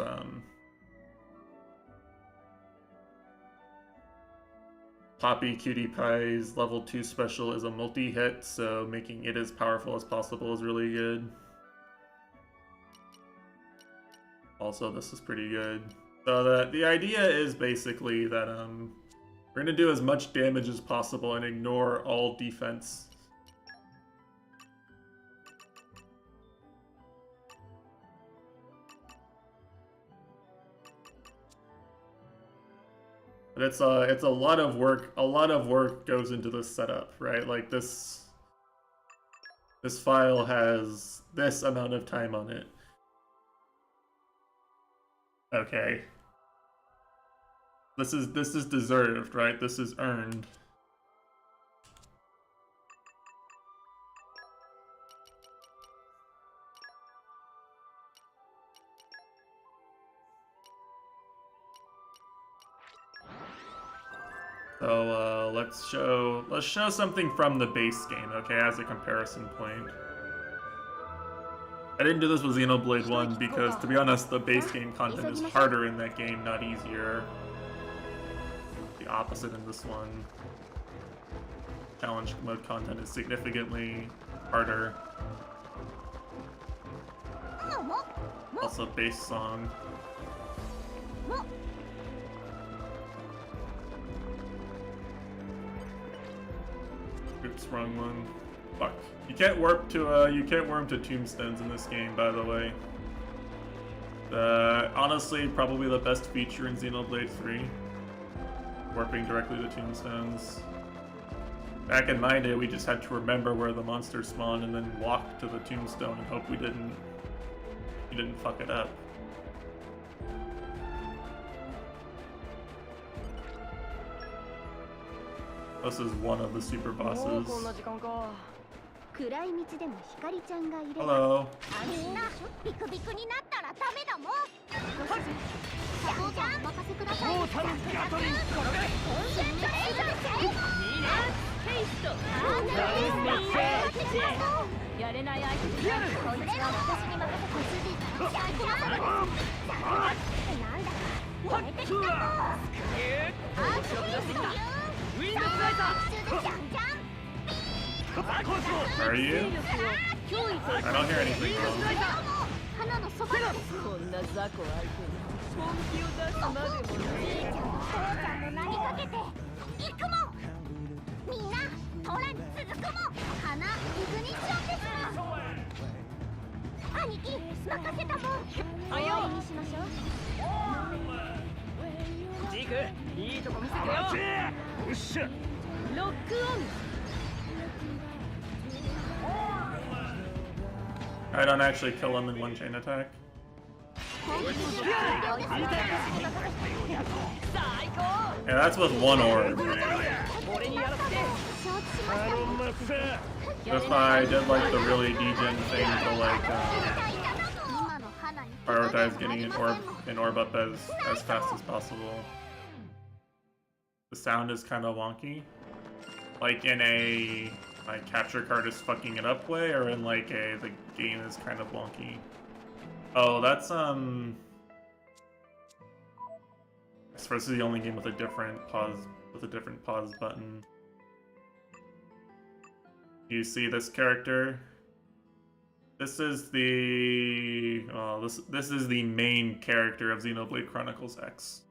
Poppy Cutie Pie's level 2 special is a multi-hit, so making it as powerful as possible is really good. Also, this is pretty good. So the idea is basically that we're gonna do as much damage as possible and ignore all defense. But it's a lot of work. A lot of work goes into this setup, right? Like this file has this amount of time on it. Okay. This is deserved, right? This is earned. So let's show something from the base game, okay, as a comparison point. I didn't do this with Xenoblade 1 because, to be honest, the base game content is harder in that game, not easier. The opposite in this one. Challenge mode content is significantly harder. Also, bass song. Oops, wrong one. Fuck. You can't warp to tombstones in this game, by the way. Honestly, probably the best feature in Xenoblade 3. Warping directly to tombstones. Back in my day, we just had to remember where the monsters spawned and then walk to the tombstone and hope we didn't fuck it up. This is one of the super bosses. 暗い道でも光ちゃんがいれば Hello. みんなビクビクになったらダメだもんご主人サポートお任せくださいトータルガトリン転がれいいねテイストやれない相手にこいつは私に任せご主人なんだか燃えてきたぞあっちウィンドスライザー Where are you? I don't hear anything. 花のそばですこんな雑魚相手に本気を出すまでもない父ちゃんと父ちゃんの名にかけて行くもんみんなトラに続くもん花イグニッションです兄貴任せたもんはいよにしましょうジークいいとこ見せてよよっしゃロックオン I don't actually kill him in one chain attack. Yeah, that's with one orb. That's why I did like the really degen thing to like prioritize getting an orb up as fast as possible. The sound is kind of wonky, like in a like capture card is fucking it up way, or in like a the game is kind of wonky. Oh, that's I suppose this is the only game with a different pause button. You see this character? This is the this is the main character of Xenoblade Chronicles X.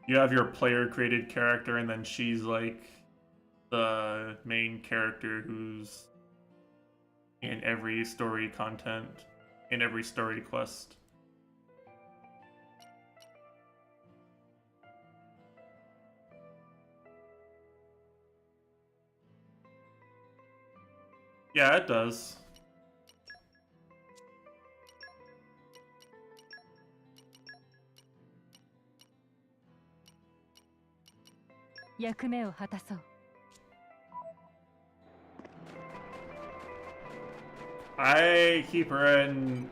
You have your player created character, and then she's like the main character who's in every story content, in every story quest. Yeah, it does. I keep her in.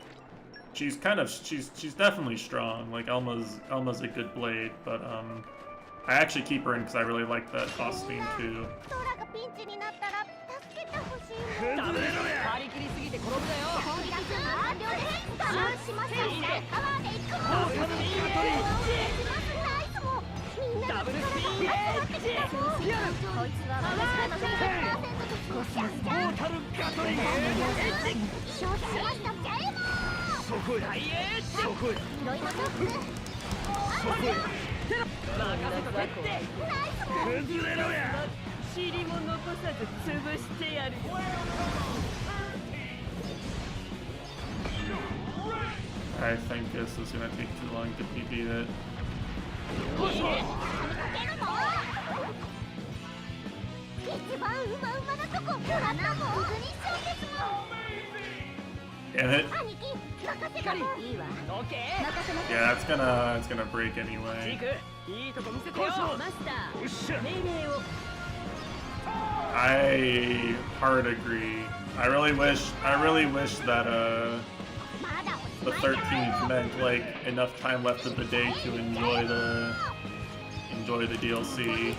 She's definitely strong. Like Elma's a good blade, but I actually keep her in because I really like that boss theme too. ダブルスピンエッジこいつは私のトータルガトリングエッジそこへ大エッジそこへそこへ任せとけって崩れろや尻も残さず潰してやる I think this is gonna take too long to beat it. Damn it. Yeah, it's gonna break anyway. I hard agree. I really wish that the 13th meant like enough time left of the day to enjoy the DLC.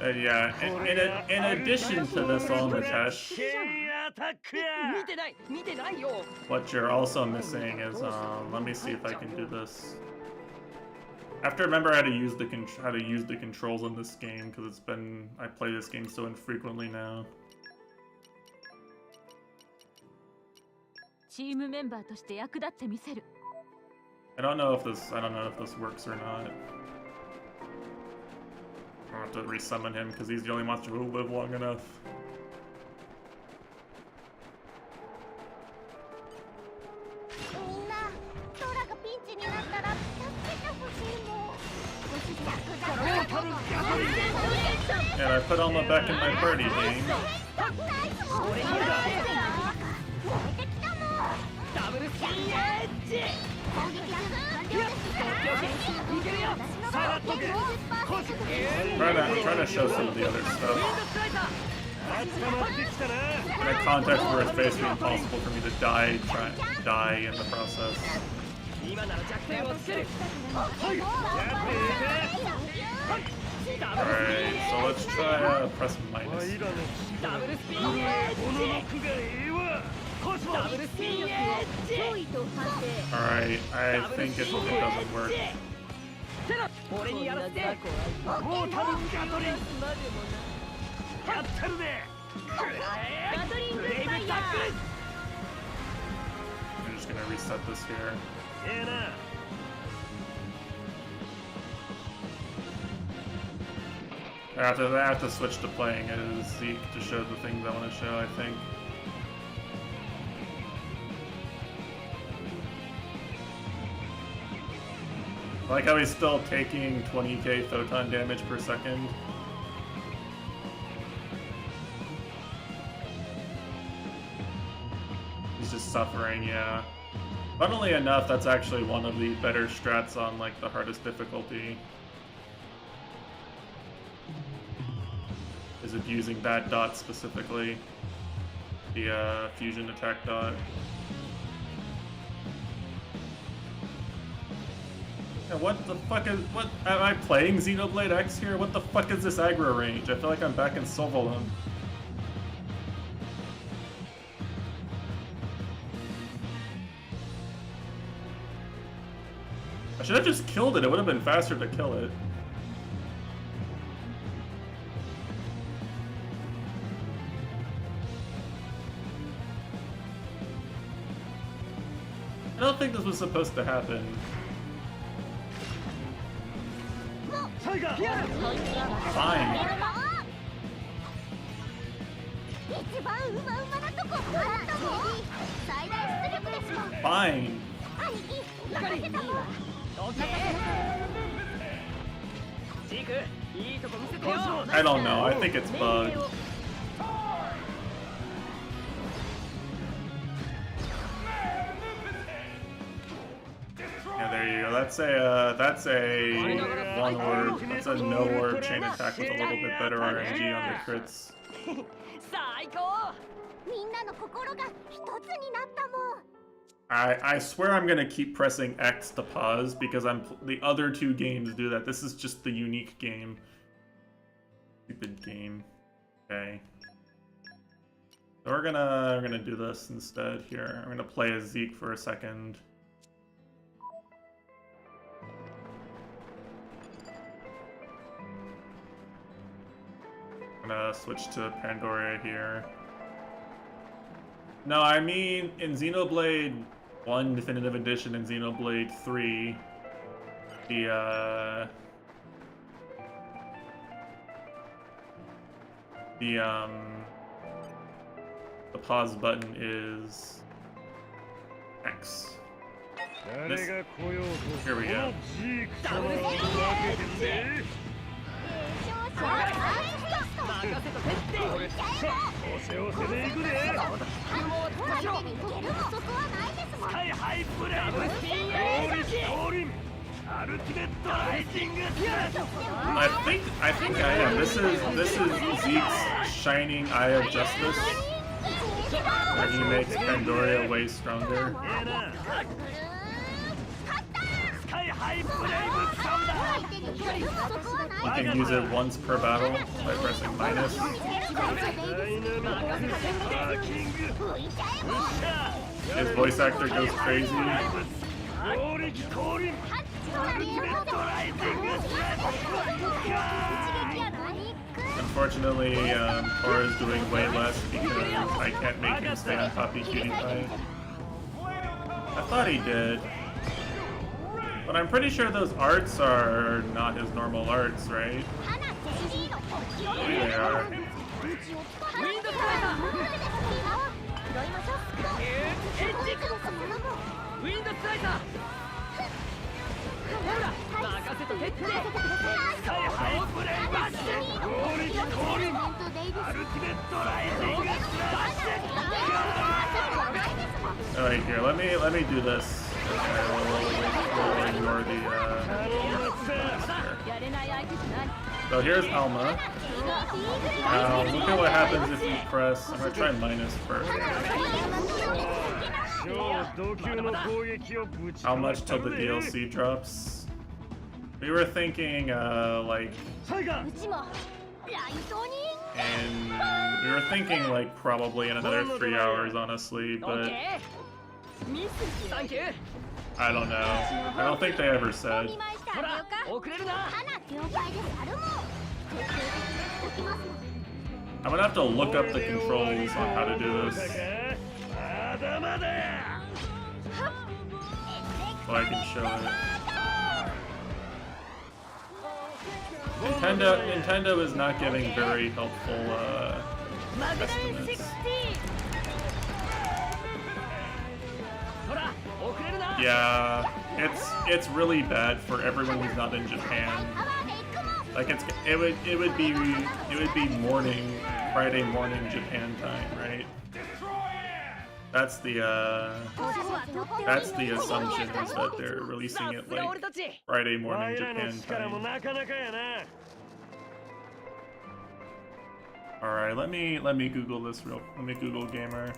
Yeah, in addition to this, Mitesh, what you're also missing is let me see if I can do this. I have to remember how to use the controls in this game because I play this game so infrequently now. チームメンバーとして役立ってみせる I don't know if this works or not. I'll have to resummon him because he's the only monster who will live long enough. みんなトラがピンチになったら助けてほしいもん。 And I put Alma back in my party, game. ダブルスピンエッジさらっとけ Trying to show some of the other stuff. In a context where it's basically impossible for me to die in the process. 今なら弱点をつける Alright, so let's try press minus. ダブルスピンエッジダブルスピンエッジ Alright, I think it doesn't work. 俺にやらせてモータルガトリンやってるねガトリングレイブタックル I'm just gonna reset this here. ええな I have to switch to playing as Zeke to show the things I want to show, I think. I like how he's still taking 20k photon damage per second. He's just suffering, yeah. Funnily enough, that's actually one of the better strats on like the hardest difficulty. Is abusing that dot specifically. The fusion attack dot. Yeah, what the fuck is what am I playing Xenoblade X here? What the fuck is this aggro range? I feel like I'm back in Silvalum. I should have just killed it. It would have been faster to kill it. I don't think this was supposed to happen. Fine. Fine. I don't know. I think it's bugged. Yeah, there you go. That's a one word. That's a no word chain attack with a little bit better RNG on the crits. 最高 I swear I'm gonna keep pressing X to pause because the other two games do that. This is just the unique game. Stupid game. Okay. So we're gonna do this instead here. I'm gonna play as Zeke for a second. I'm gonna switch to Pandora here. No, I mean in Xenoblade 1 Definitive Edition and Xenoblade 3, the pause button is X. Here we go. I think I am. This is Zeke's shining eye of justice, where he makes Pandora way stronger. You can use it once per battle by pressing minus. His voice actor goes crazy. Unfortunately, Tora is doing way less because I can't make him stay on Poppy Cutie Pie. I thought he did. But I'm pretty sure those arts are not his normal arts, right? Maybe they are. Alright, here, let me do this. We'll ignore the So here's Alma. Look at what happens if you press. I'm gonna try minus first. How much till the DLC drops? We were thinking like, and we were thinking like probably in another 3 hours, honestly, but I don't know. I don't think they ever said. I'm gonna have to look up the controls on how to do this, so I can show it. Nintendo is not giving very helpful estimates. Yeah, it's really bad for everyone who's not in Japan. Like it would be Friday morning Japan time, right? That's the assumption, is that they're releasing it like Friday morning Japan time. All right, let me Google this let me Google gamer.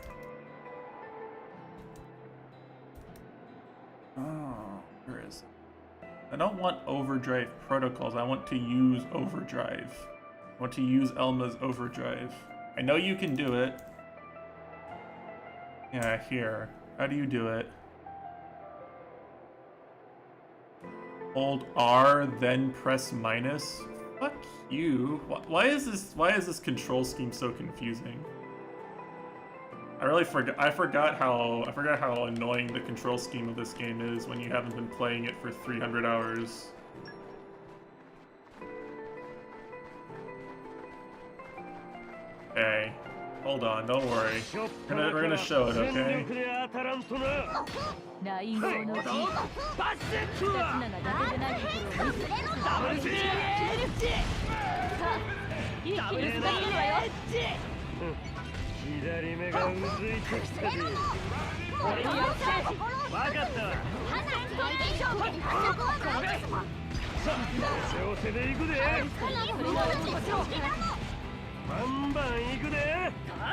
Oh, where is it? I don't want overdrive protocols. I want to use overdrive. I want to use Elma's overdrive. I know you can do it. Yeah, here. How do you do it? Hold R, then press minus. Fuck you. Why is this control scheme so confusing? I forgot how annoying the control scheme of this game is when you haven't been playing it for 300 hours. Okay. Hold on, don't worry. We're gonna show it, okay?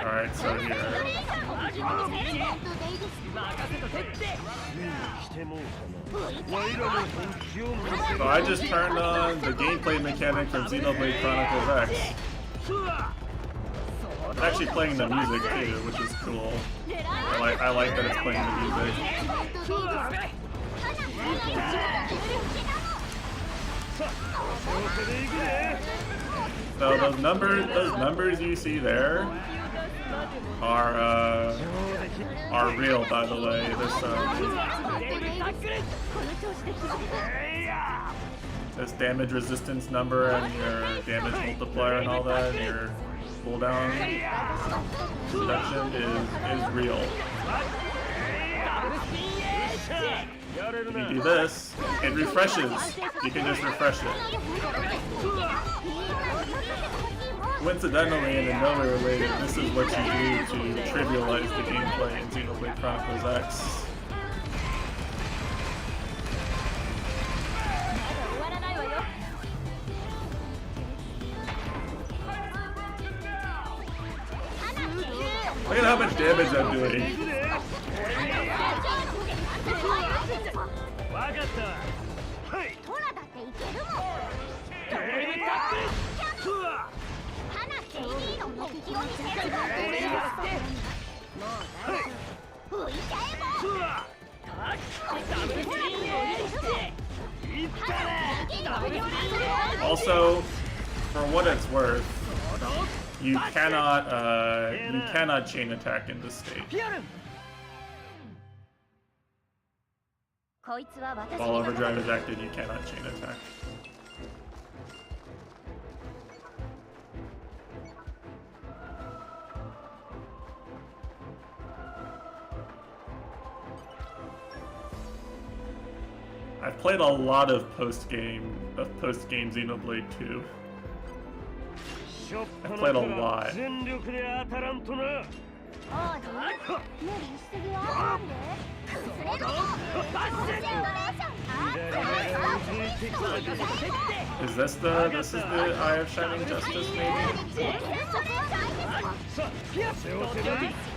Alright, so here. So I just turned on the gameplay mechanic from Xenoblade Chronicles X. It's actually playing the music too, which is cool. I like that it's playing the music. So those numbers you see there are real, by the way. This damage resistance number and your damage multiplier and all that, and your cooldown reduction is real. If you do this, it refreshes. You can just refresh it. Coincidentally and in no way related, this is what you do to trivialize the gameplay in Xenoblade Chronicles X. Look at how much damage I'm doing. Also, for what it's worth, you cannot chain attack in this state. こいつは私 While に overdrive is active, you cannot chain attack. I've played a lot of post-game Xenoblade 2. I've played a lot. 無理しすぎはなんで崩れろバスセントレーション Is this the Eye of Shining Justice maybe?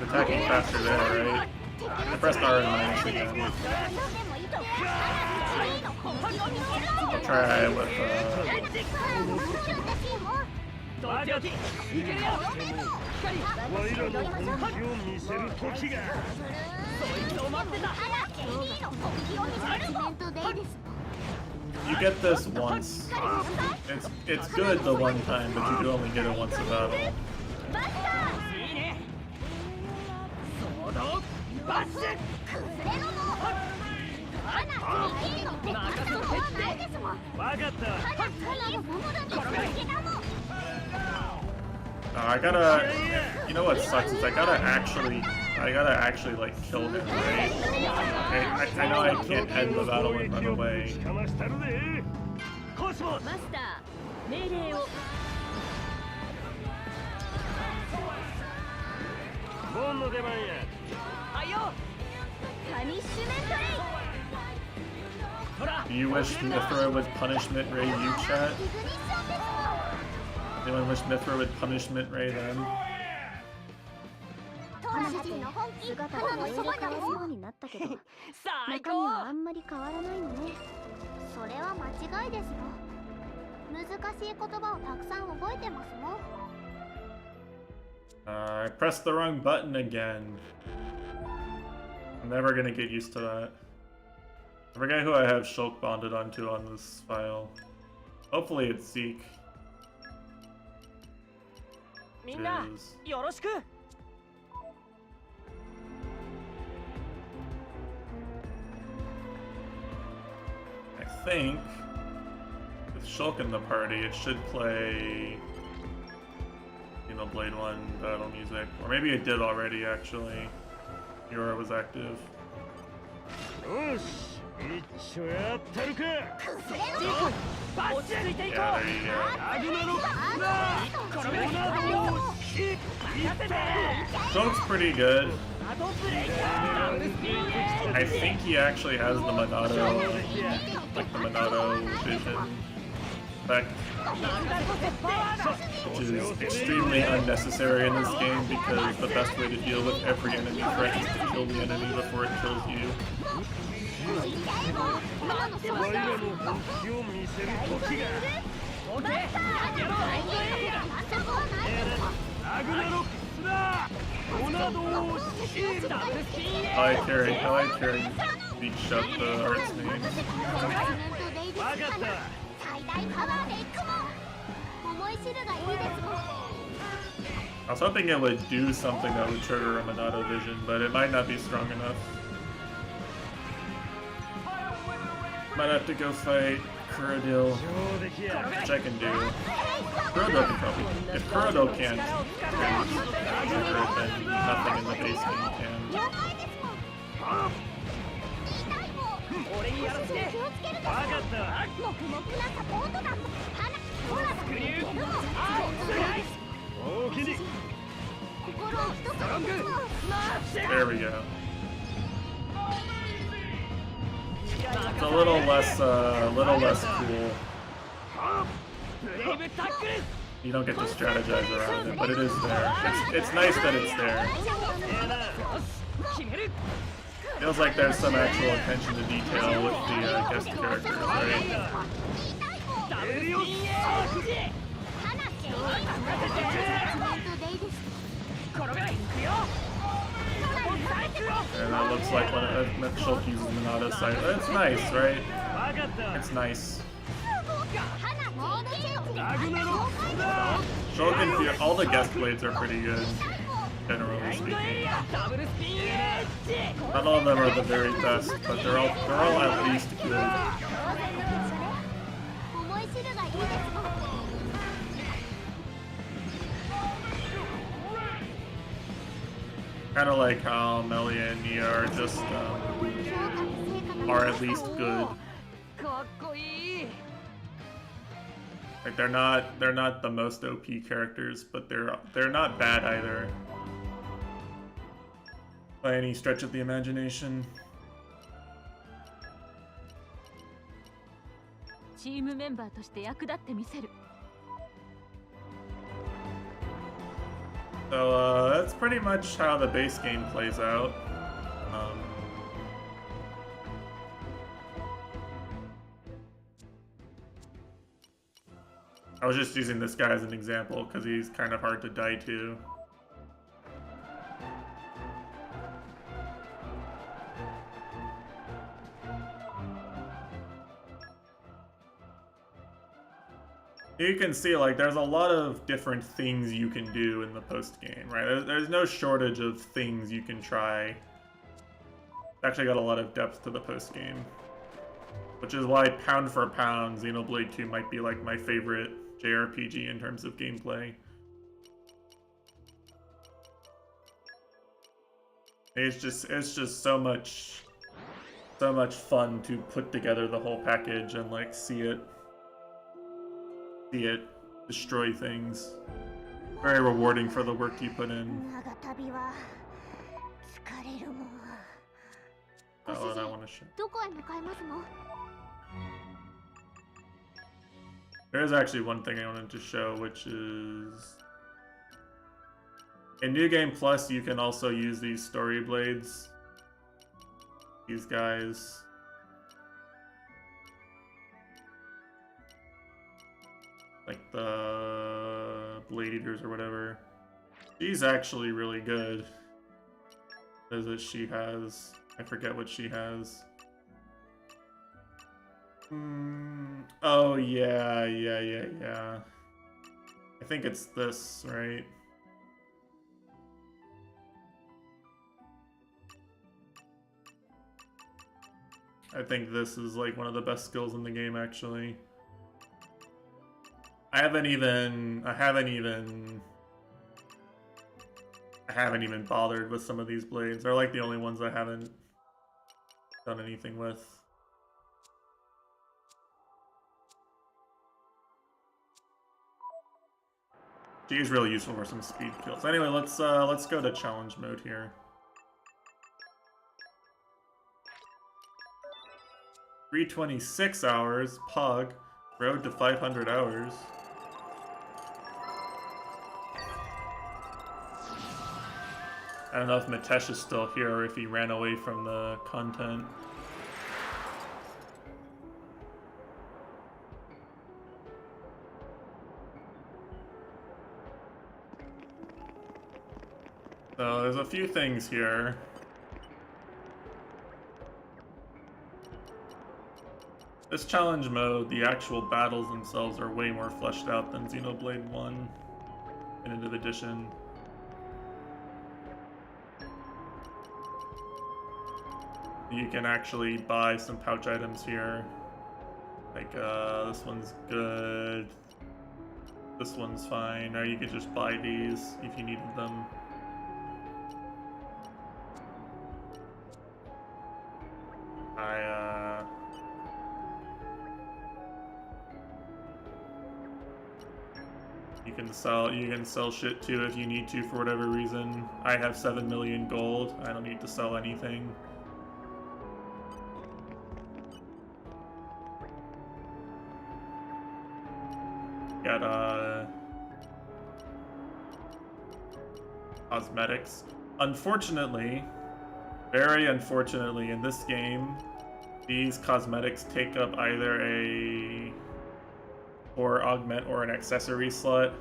Attacking faster there, right? I pressed R and minus again. I'll try with You get this once. It's good the one time, but you can only get it once a battle. I gotta, you know what sucks is I gotta actually like kill him, right? Okay, I know I can't end the battle and run away. Do you wish Mithra would punishment Ray you, chat? Anyone wish Mithra would punishment Ray them? 姿が入れ替わるようになったけど中身はあんまり変わらないのねそれは間違いですよ難しい言葉をたくさん覚えてますもん I pressed the wrong button again. I'm never gonna get used to that. I forget who I have Shulk bonded onto on this file. Hopefully it's Zeke. It is. I think with Shulk in the party, it should play Xenoblade 1 battle music. Or maybe it did already, actually. Yura was active. Yeah, there you go. Shulk's pretty good. I think he actually has the Monado, like the Monado vision effect, which is extremely unnecessary in this game because the best way to deal with every enemy threat is to kill the enemy before it kills you. I like carrying Beach Shut the art's name. I was hoping it would do something that would trigger a Monado vision, but it might not be strong enough. Might have to go fight Kurodil, which I can do. Kurodil can probably. If Kurodil can't trigger it, then nothing in the base game can. There we go. It's a little less cool. You don't get to strategize around it, but it is there. It's nice that it's there. Feels like there's some actual attention to detail with the guest characters, right? And that looks like when Shulk uses Monado sight. It's nice, right? It's nice. Shulk and all the guest blades are pretty good. generally speaking. ダブルスピンエッジ Not all of them are the very best, but they're all at least good. 思い知るがいいですもん Kind of like how Melia and Nia are just are at least good. かっこいい Like they're not the most OP characters, but they're not bad either. By any stretch of the imagination. チームメンバーとして役立ってみせる So that's pretty much how the base game plays out. I was just using this guy as an example because he's kind of hard to die to. You can see, like, there's a lot of different things you can do in the post-game, right? There's no shortage of things you can try. It's actually got a lot of depth to the post-game. Which is why, pound for pound, Xenoblade 2 might be, like, my favorite JRPG in terms of gameplay. It's just so much fun to put together the whole package and, like, see it destroy things. Very rewarding for the work you put in. Oh, and I want to show. どこへ向かいますの There's actually one thing I wanted to show, which is in New Game Plus, you can also use these story blades. These guys. Like the Blade Eaters or whatever. She's actually really good. What is it she has? I forget what she has. Oh, yeah. I think it's this, right? I think this is like one of the best skills in the game, actually. I haven't even bothered with some of these blades. They're like the only ones I haven't done anything with. She's really useful for some speed kills. Anyway, let's go to challenge mode here. 326 hours, Pug, road to 500 hours. I don't know if Mitesh is still here or if he ran away from the content. So there's a few things here. This challenge mode, the actual battles themselves are way more fleshed out than Xenoblade 1 Definitive Edition. You can actually buy some pouch items here. Like, this one's good. This one's fine. Or you could just buy these if you needed them. You can sell shit too if you need to for whatever reason. I have 7 million gold. I don't need to sell anything. Got cosmetics. Unfortunately, very unfortunately, in this game, these cosmetics take up either a or augment or an accessory slot.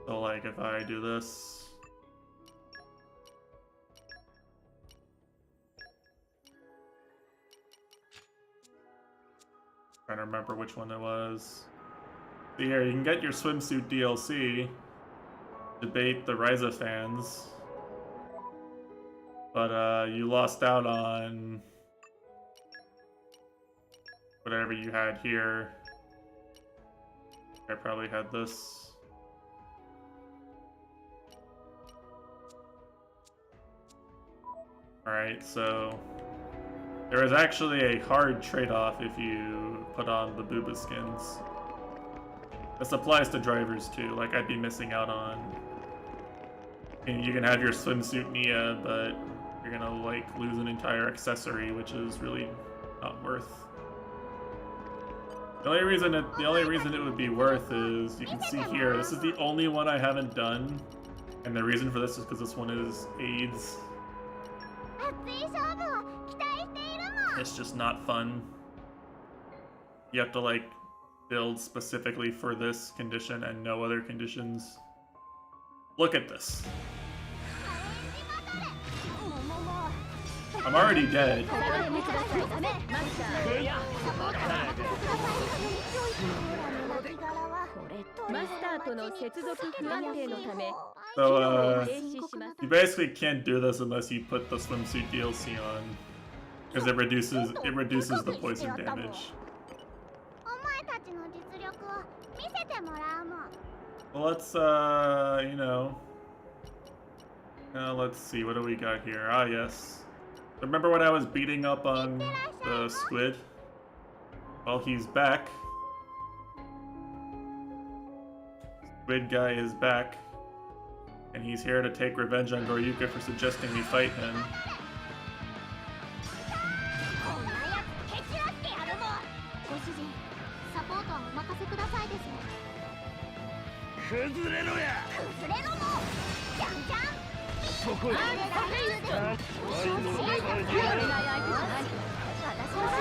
So like if I do this, Trying to remember which one it was. See here, you can get your swimsuit DLC. Debate the Ryza fans. But you lost out on whatever you had here. I probably had this. Alright, so there is actually a hard trade-off if you put on the booba skins. This applies to drivers too, like I'd be missing out on. And you can have your swimsuit Nia, but you're gonna like lose an entire accessory, which is really not worth. The only reason it would be worth is, you can see here, this is the only one I haven't done, and the reason for this is because this one is AIDS. It's just not fun. You have to like build specifically for this condition and no other conditions. Look at this. I'm already dead. So, you basically can't do this unless you put the swimsuit DLC on, because it reduces the poison damage. Well, let's let's see, what do we got here? Ah, yes. Remember when I was beating up on the squid? Well, he's back. Squid guy is back. And he's here to take revenge on Goryuka for suggesting we fight him.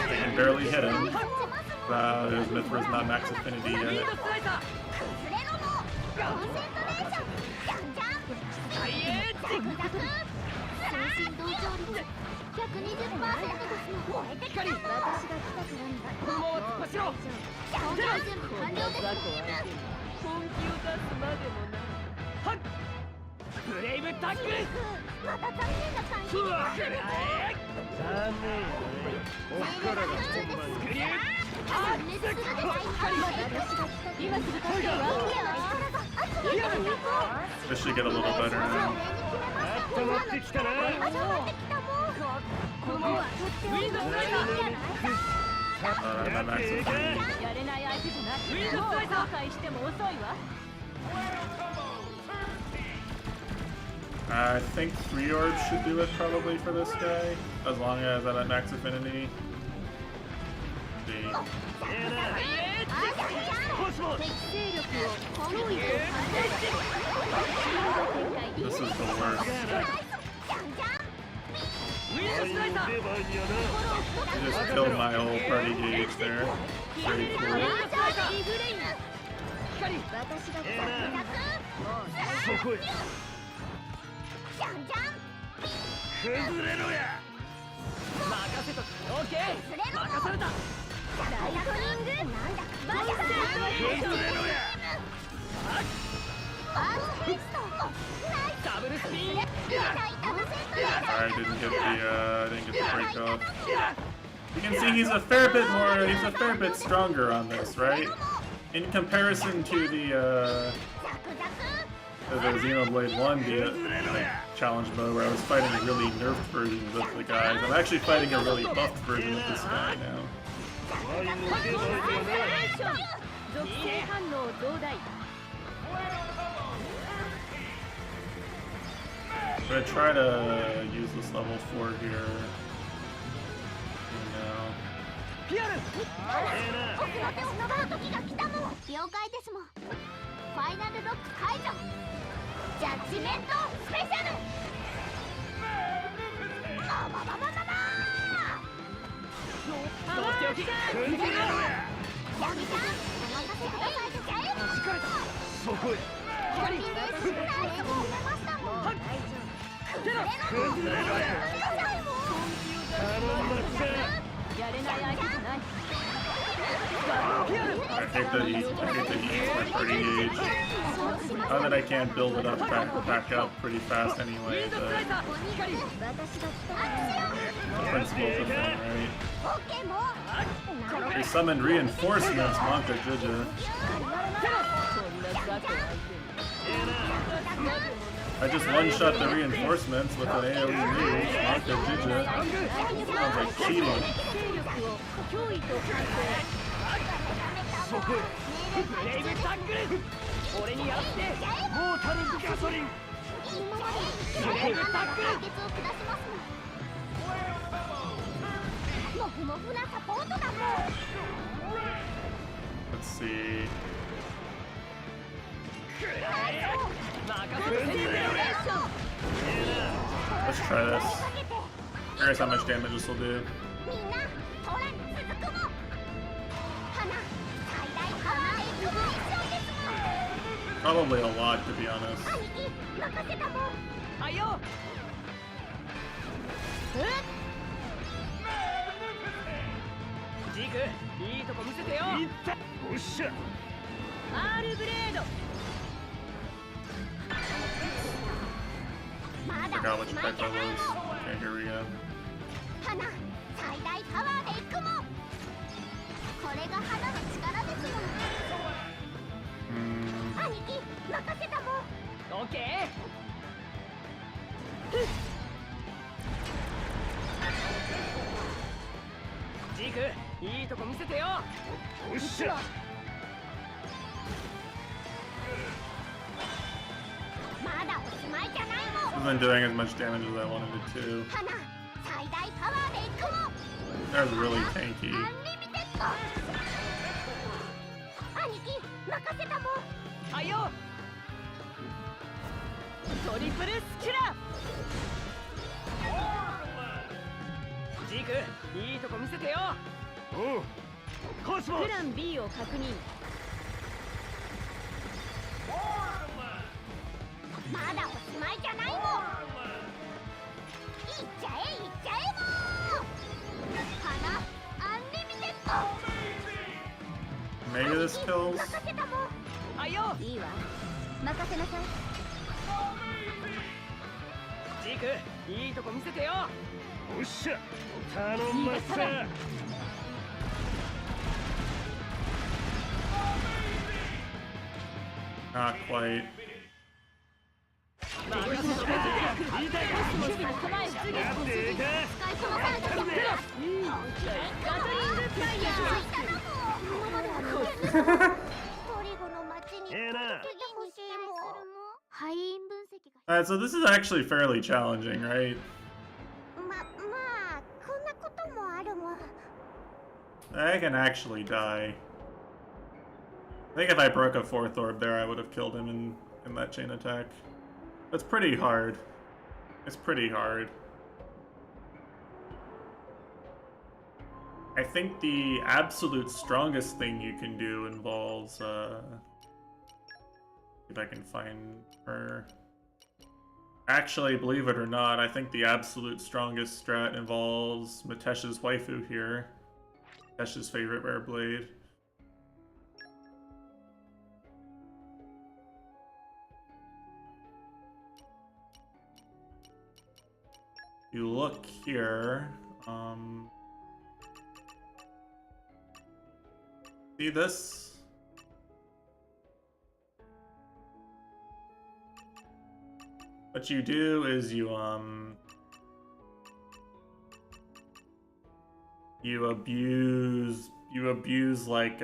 And barely hit him. His Mithra's not max affinity yet. This should get a little better now. Not max affinity. I think 3 orbs should do it probably for this guy, as long as I'm at max affinity. This is the worst. You just killed my whole party gauge there. Very cool. I didn't get the break off. You can see he's a fair bit stronger on this, right? In comparison to the Xenoblade 1, the challenge mode where I was fighting a really nerfed version of the guys. I'm actually fighting a really buffed version of this guy now. I'm gonna try to use this level 4 here. I hate that he eats my party gauge. Not that I can't build it up back up pretty fast anyway, but the principle's the thing, right? They summoned reinforcements, Monka Juja. I just one-shot the reinforcements with an AoE move, Monka Juja. Sounds like cheating. レイブタックル俺にやってモータルガソリンレイブタックル Let's see. Let's try this. Curious how much damage this will do. Probably a lot, to be honest. はいよジークいいとこ見せてよいったおっしゃ R ブレード Forgot which type I was. Okay, here we go. オッケージークいいとこ見せてよおっしゃ Isn't doing as much damage as I wanted it to. That was really tanky. はいよトリプルスキラジークいいとこ見せてよおうコスモプラン B を確認まだおしまいじゃないもんいっちゃえいっちゃえもん花アンリミテッド Maybe this kills. はいよいいわ任せなさいジークいいとこ見せてよおっしゃ頼んまっさ Not quite. Alright, so this is actually fairly challenging, right? I can actually die. I think if I broke a 4th orb there, I would have killed him in that chain attack. It's pretty hard. It's pretty hard. I think the absolute strongest thing you can do involves, if I can find her. Actually, believe it or not, I think the absolute strongest strat involves Mitesh's waifu here. Mitesh's favorite rare blade. You look here, see this? What you do is you abuse like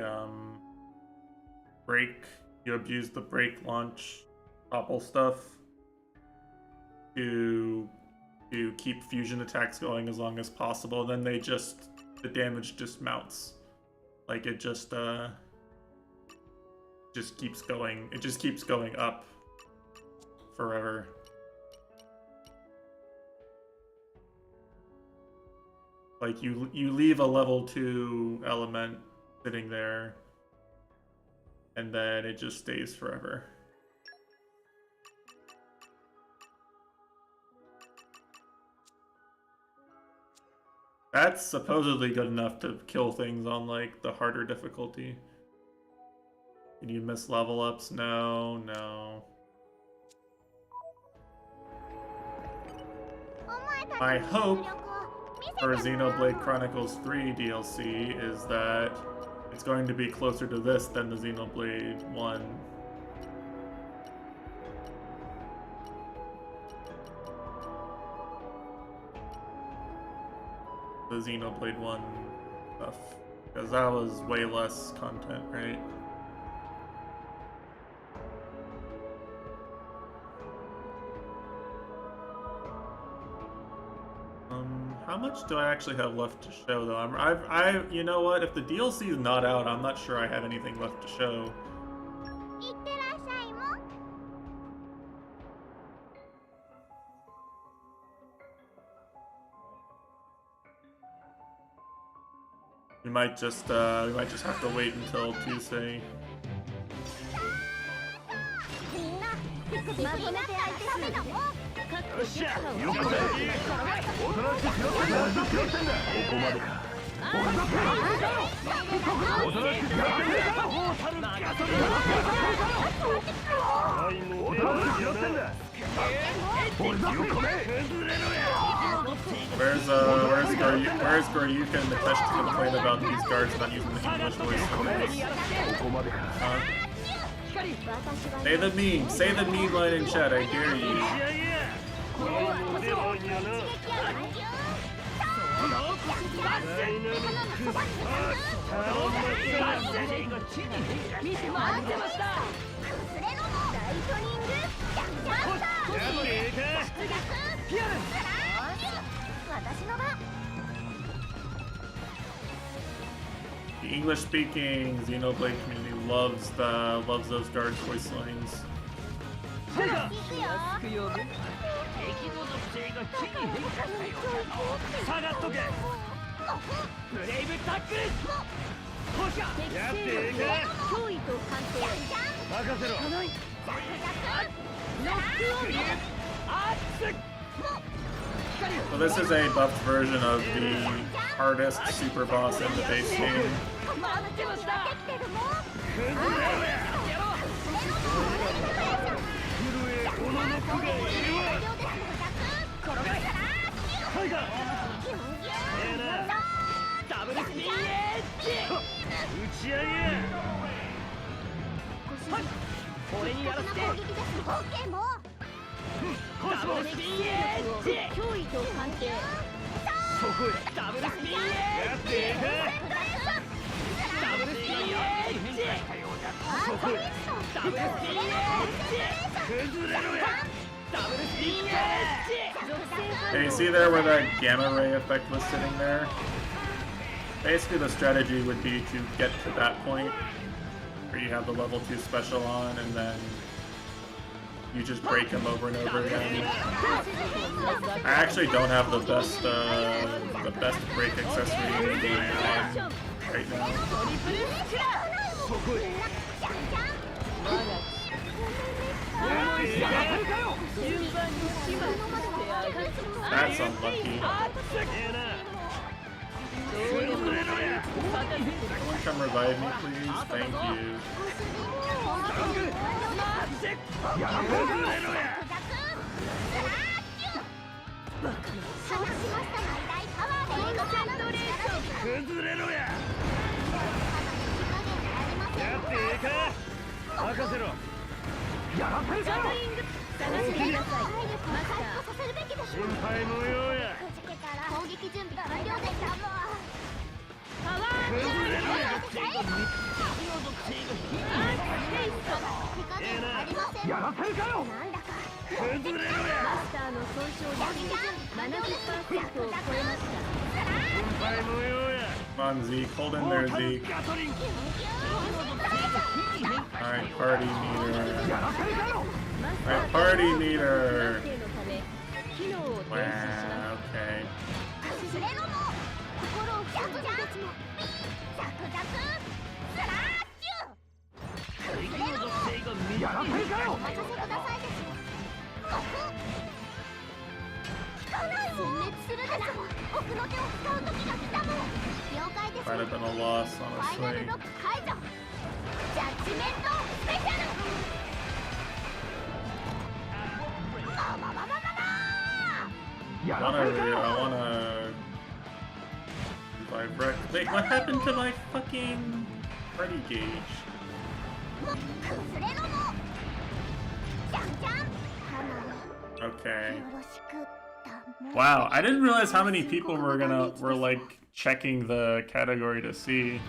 you abuse the break launch topple stuff to keep fusion attacks going as long as possible. Then the damage just mounts. Like it just keeps going. It just keeps going up forever. Like you leave a level 2 element sitting there, and then it just stays forever. That's supposedly good enough to kill things on like the harder difficulty. Can you miss level ups? No, no. My hope for Xenoblade Chronicles 3 DLC is that it's going to be closer to this than the Xenoblade 1. The Xenoblade 1 stuff. Because that was way less content, right? How much do I actually have left to show though? You know what? If the DLC is not out, I'm not sure I have anything left to show. We might just have to wait until Tuesday. Where's Goryuka and Mitesh to complain about these guards not using the English voice Say the meme line in chat, I dare you. The English-speaking Xenoblade community loves those guards' voice lines. So this is a buffed version of the hardest super boss in the base game. Okay, you see there where that gamma ray effect was sitting there? Basically the strategy would be to get to that point where you have the level 2 special on and then you just break him over and over again. I actually don't have the best break accessory in the game right now. That's unlucky. Someone come revive me, please? Thank you. Come on, Zeke. Hold in there, Zeke. Alright, party meter. Alright, party meter. Wow, okay. Might have been a loss, honestly. I wanna revive Rex. Wait, what happened to my fucking party gauge? Okay. Wow, I didn't realize how many people were like checking the category to see.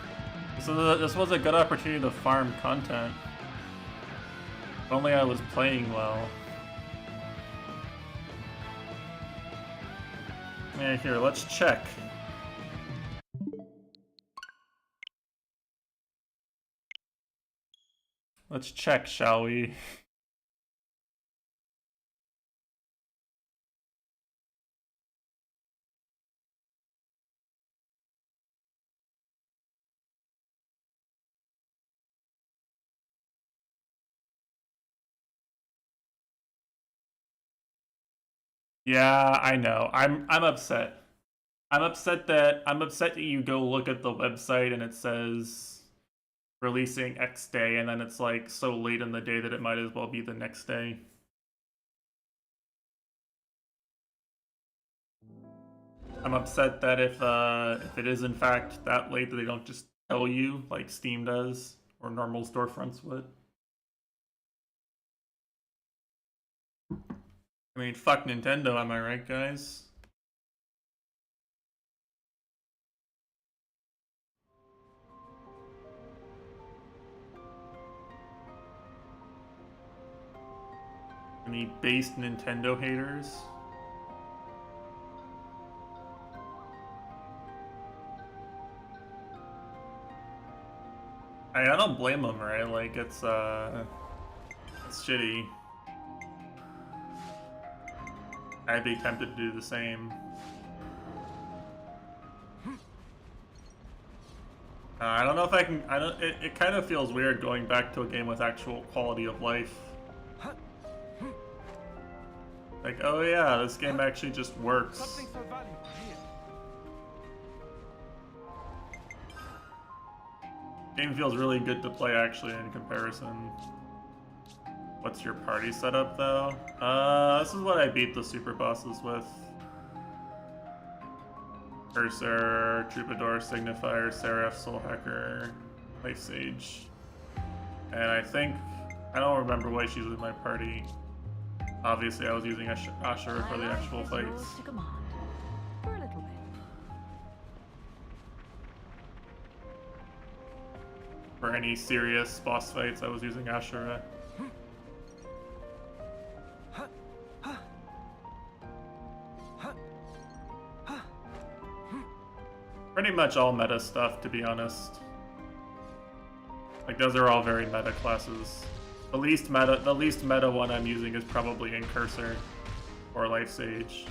So this was a good opportunity to farm content. If only I was playing well. Yeah, here, let's check. Let's check, shall we? Yeah, I know. I'm upset. I'm upset that you go look at the website and it says releasing X day, and then it's like so late in the day that it might as well be the next day. I'm upset that if it is in fact that late that they don't just tell you like Steam does or normal storefronts would. I mean, fuck Nintendo, am I right, guys? Any based Nintendo haters? I don't blame them, right? Like, it's shitty. I'd be tempted to do the same. I don't know if I can. It kind of feels weird going back to a game with actual quality of life. Like, oh yeah, this game actually just works. Game feels really good to play actually in comparison. What's your party setup though? This is what I beat the super bosses with. Cursor, Troubadour, Signifier, Seraph, Soul Hacker, Life Sage. And I don't remember why she's with my party. Obviously I was using Ashura for the actual fights. For any serious boss fights, I was using Ashura. Pretty much all meta stuff, to be honest. Like, those are all very meta classes. The least meta one I'm using is probably in Cursor or Life Sage.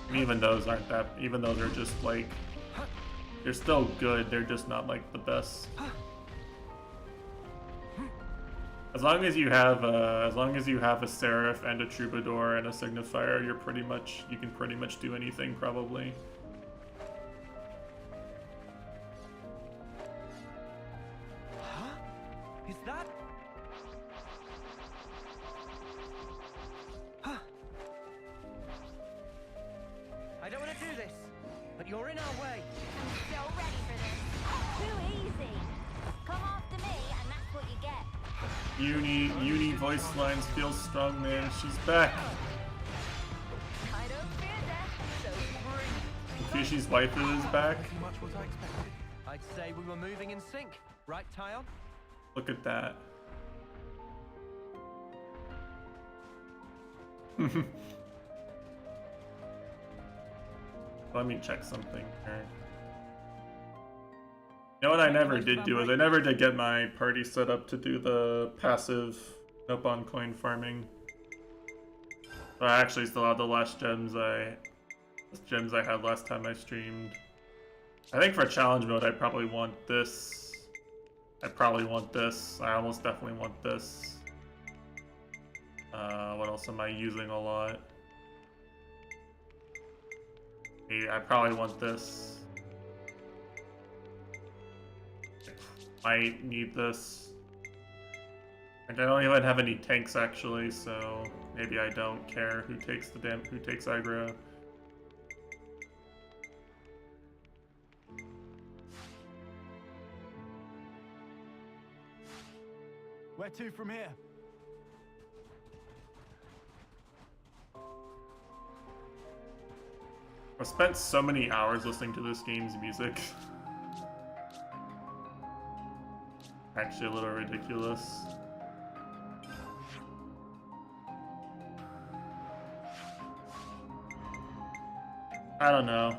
And even those aren't that. Even those are just like, they're still good. They're just not like the best. As long as you have a Seraph and a Troubadour and a Signifier, you can pretty much do anything probably. Is that? I don't want to do this, but you're in our way. I'm so ready for this. Too easy. Come after me, and that's what you get. Uni voice lines feel strong, man. She's back. I don't fear death, so bring. Fishy's waifu is back. Much what I expected. I'd say we were moving in sync, right, Tyon? Look at that. Let me check something here. You know what I never did do is I never did get my party set up to do the passive Nopon coin farming. So I actually still have the last gems I had last time I streamed. I think for challenge mode I probably want this. I almost definitely want this. What else am I using a lot? I probably want this. Might need this. And I don't even have any tanks actually, so maybe I don't care who takes who takes aggro. Where to from here? I've spent so many hours listening to this game's music. Actually a little ridiculous. I don't know.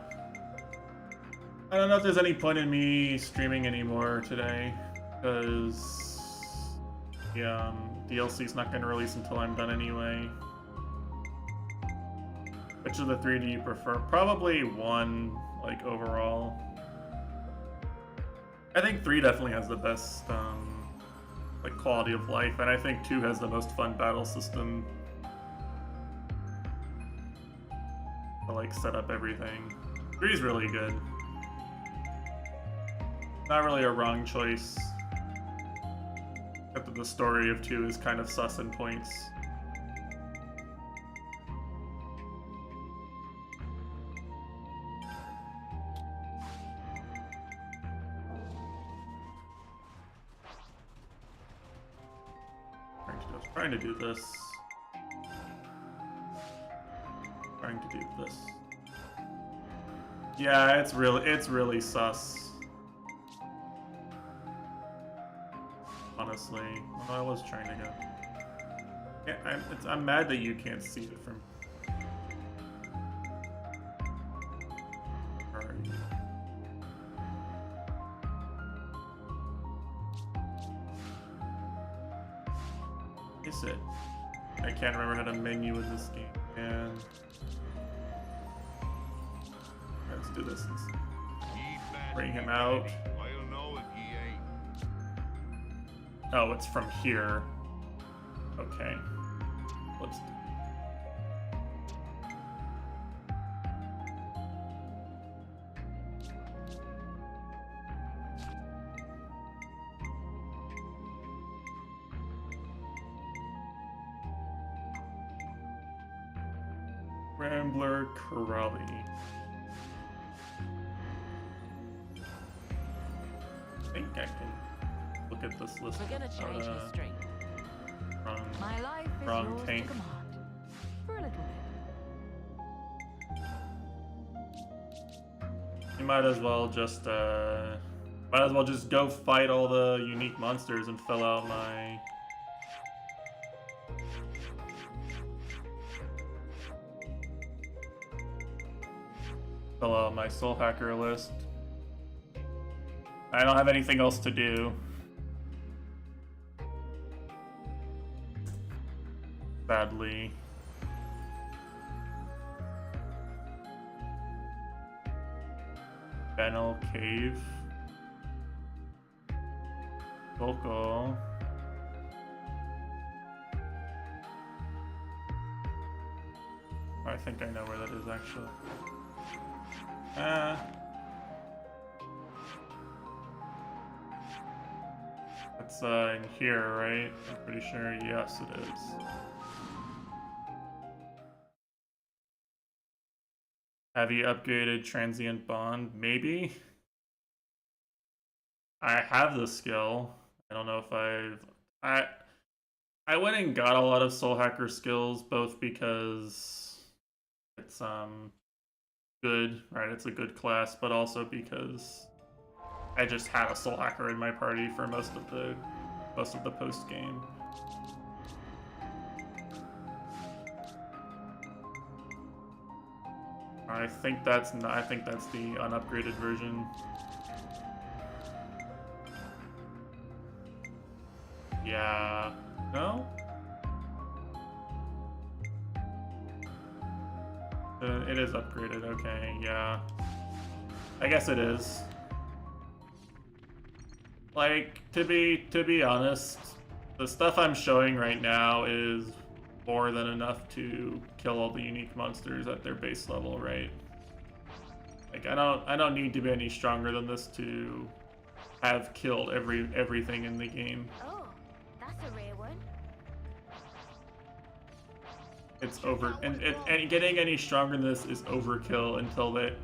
I don't know if there's any point in me streaming anymore today, because the DLC's not going to release until I'm done anyway. Which of the three do you prefer? Probably one, like, overall. I think 3 definitely has the best, like, quality of life, and I think 2 has the most fun battle system to, like, set up everything. 3 is really good. Not really a wrong choice. Except that the story of 2 is kind of sus in points. Trying to do this. Trying to do this. Yeah, it's really sus. Honestly, well, I was trying to go. Yeah, I'm mad that you can't see it from. Where are you? Is it? I can't remember how to menu in this game. And let's do this. Bring him out. Oh, it's from here. Okay. Let's do. Rambler Corelli. I think I can look at this list. We're gonna change history. My life is wrong yours tank. to command. For a little bit. You might as well just go fight all the unique monsters and fill out my soul hacker list. I don't have anything else to do. Sadly. Fennel Cave. Vocal. I think I know where that is actually. It's in here, right? I'm pretty sure. Yes, it is. Have you upgraded Transient Bond? Maybe. I have the skill. I don't know if I went and got a lot of Soul Hacker skills, both because it's good, right? It's a good class, but also because I just had a Soul Hacker in my party for most of the post game. I think that's the unupgraded version. Yeah. No? It is upgraded, okay, yeah. I guess it is. Like, to be honest, the stuff I'm showing right now is more than enough to kill all the unique monsters at their base level, right? Like I don't need to be any stronger than this to have killed everything in the game. Oh, that's a rare one. It's over, and getting any stronger than this is overkill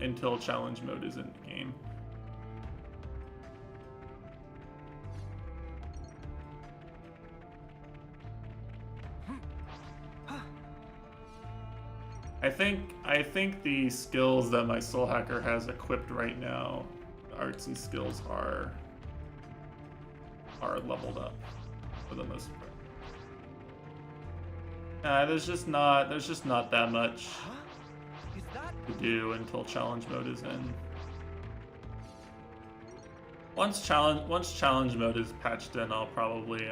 until challenge mode is in the game. I think the skills that my soul hacker has equipped right now, the artsy skills are leveled up for the most part. There's just not that much to do until challenge mode is in. Once challenge mode is patched in, I'll probably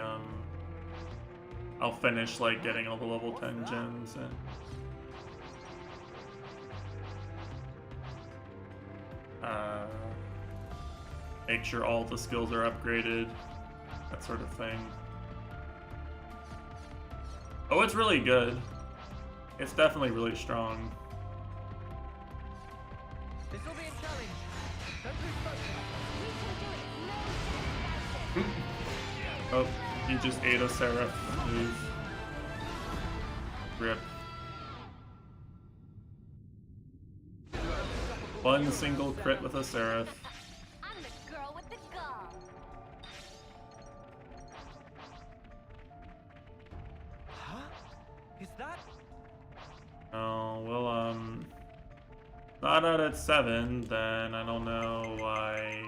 I'll finish like getting all the level 10 gems and make sure all the skills are upgraded, that sort of thing. Oh, it's really good. It's definitely really strong. This will be a challenge. Don't lose focus. Oh, he just ate a Seraph move. Rip. One single crit with a Seraph. I'm the girl with the gall. Huh? Is that? Oh, well, not out at 7, then I don't know why.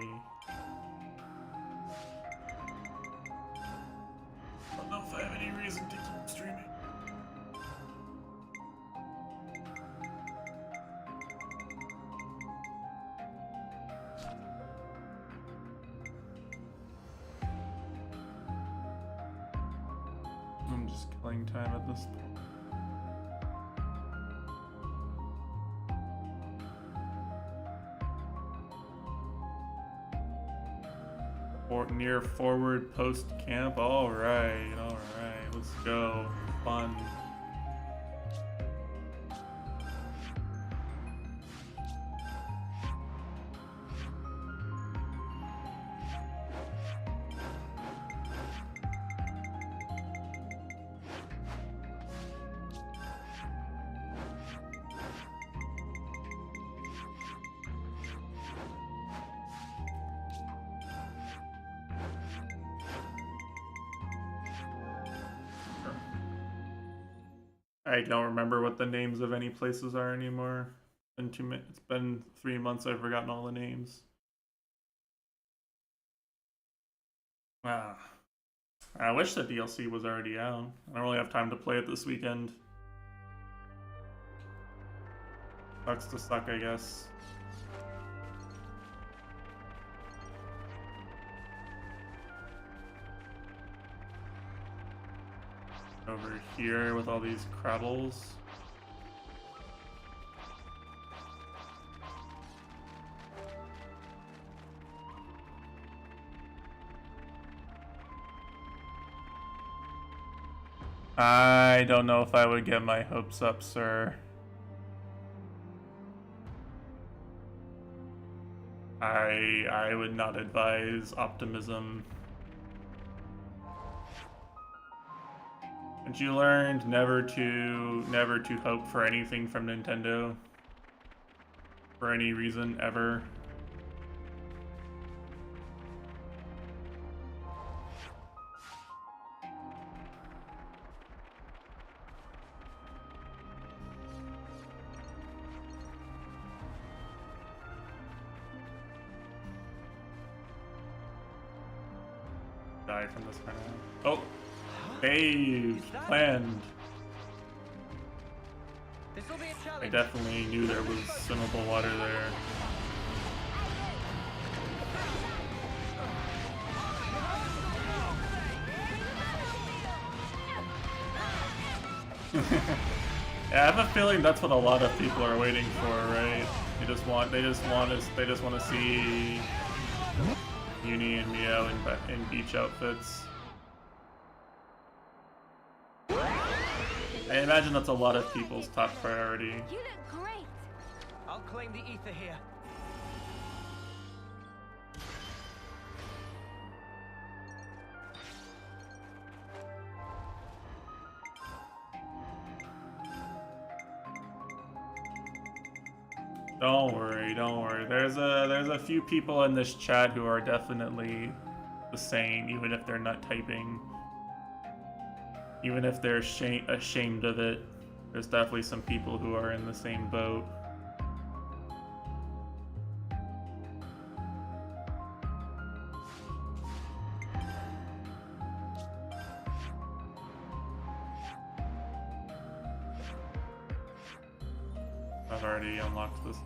I don't know if I have any reason to keep streaming. I'm just killing time at this point. Near forward post camp. All right, let's go. Fun. I don't remember what the names of any places are anymore. It's been 3 months. I've forgotten all the names. Ah, I wish the DLC was already out. I don't really have time to play it this weekend. Sucks to suck, I guess. Over here with all these crabbles. I don't know if I would get my hopes up, sir. I would not advise optimism. And you learned never to hope for anything from Nintendo for any reason ever. Die from this right now. Oh. Saved, planned. This will be a I challenge. definitely knew there was swimmable water there. Yeah, I have a feeling that's what a lot of people are waiting for, right? They just want to see Uni and Mio in beach outfits. I imagine that's a lot of people's top priority. You look great. I'll claim the ether here. Don't worry, don't worry. There's a few people in this chat who are definitely the same, even if they're not typing. Even if they're ashamed of it, there's definitely some people who are in the same boat. I've already unlocked this.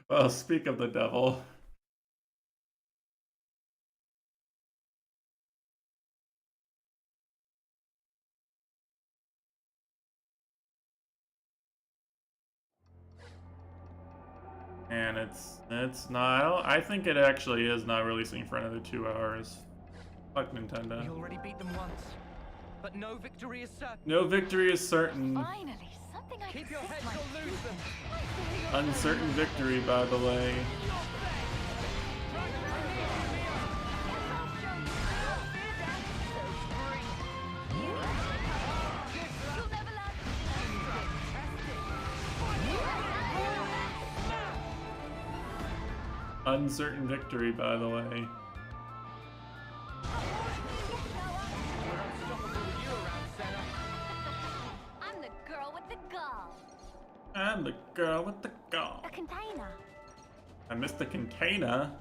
Well, speak of the devil. And it's not. I think it actually is not releasing for another 2 hours. Fuck Nintendo. We already beat them once, but no victory is certain. No victory is certain. Finally, something I Keep can your sink heads my or lose them. Uncertain victory, by the way. Uncertain victory, by the way. I'm the girl with the gall. I'm the girl with the gall. A container. I missed a container?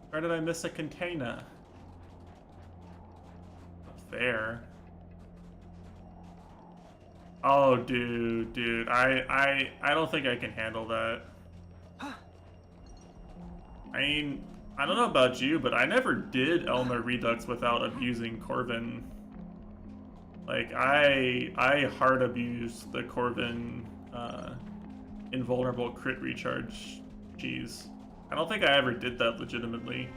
Where did I miss a container? Not fair. Oh, dude. I don't think I can handle that. I mean, I don't know about you, but I never did Elmer Redux without abusing Corvin. Like, I hard abused the Corvin invulnerable crit recharge cheese. I don't think I ever did that legitimately.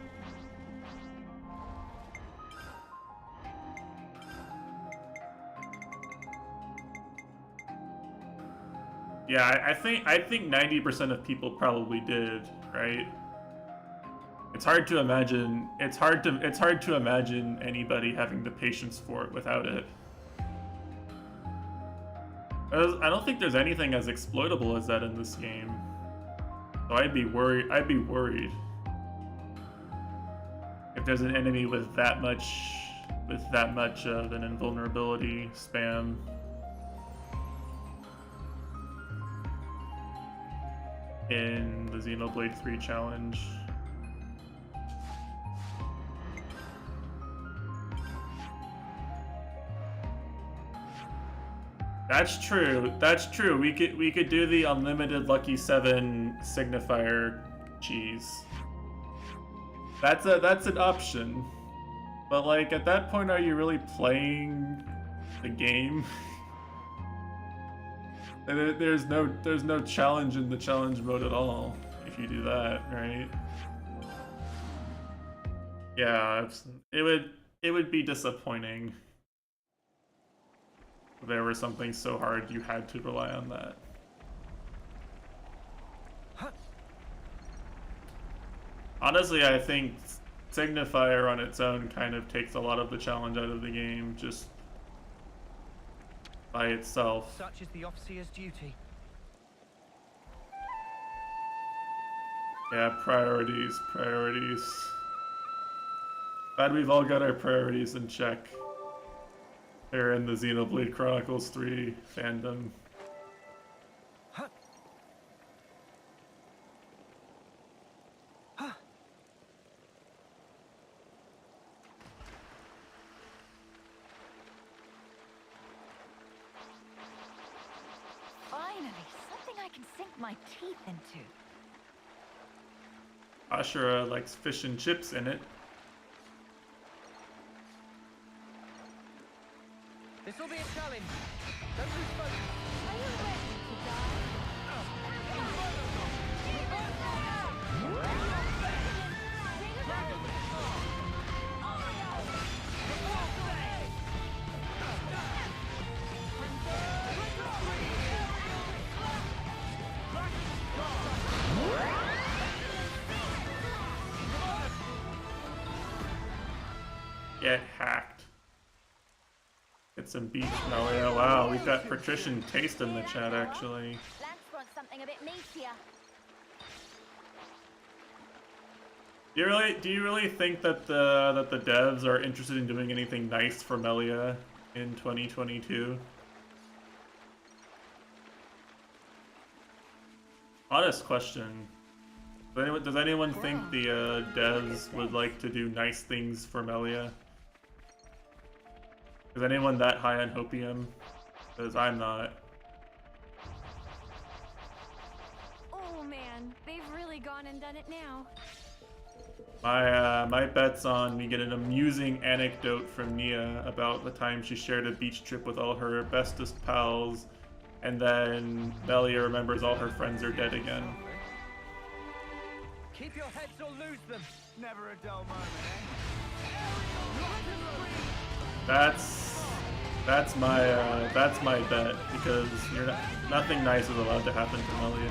Yeah, I think 90% of people probably did, right? It's hard to imagine. It's hard to imagine anybody having the patience for it without it. I don't think there's anything as exploitable as that in this game. So I'd be worried. If there's an enemy with that much of an invulnerability spam. In the Xenoblade 3 challenge. That's true. We could do the unlimited Lucky 7 signifier cheese. That's an option. But like at that point, are you really playing the game? There's no challenge in the challenge mode at all if you do that, right? Yeah, it would be disappointing. If there was something so hard you had to rely on that. Honestly, I think Signifier on its own kind of takes a lot of the challenge out of the game just by itself. Such is the officer's duty. Yeah, priorities. Glad we've all got our priorities in check. They're in the Xenoblade Chronicles 3 fandom. Finally, something I can sink my teeth into. Ashura likes fish and chips in it. This will be a challenge. Don't lose focus. Are you ready to die? Get hacked. Get some beef Melia. Wow, we've got Patrician Taste in the chat actually. Lance wants something a bit meatier. Do you really think that the devs are interested in doing anything nice for Melia in 2022? Honest question. Does anyone think the devs would like to do nice things for Melia? Is anyone that high on Hopium? Because I'm not. Oh man, they've really gone and done it now. My bet's on we get an amusing anecdote from Nia about the time she shared a beach trip with all her bestest pals, and then Melia remembers all her friends are dead again. Keep your heads or lose them. Never a dull moment, That's my bet, because nothing nice is allowed to happen to Melia.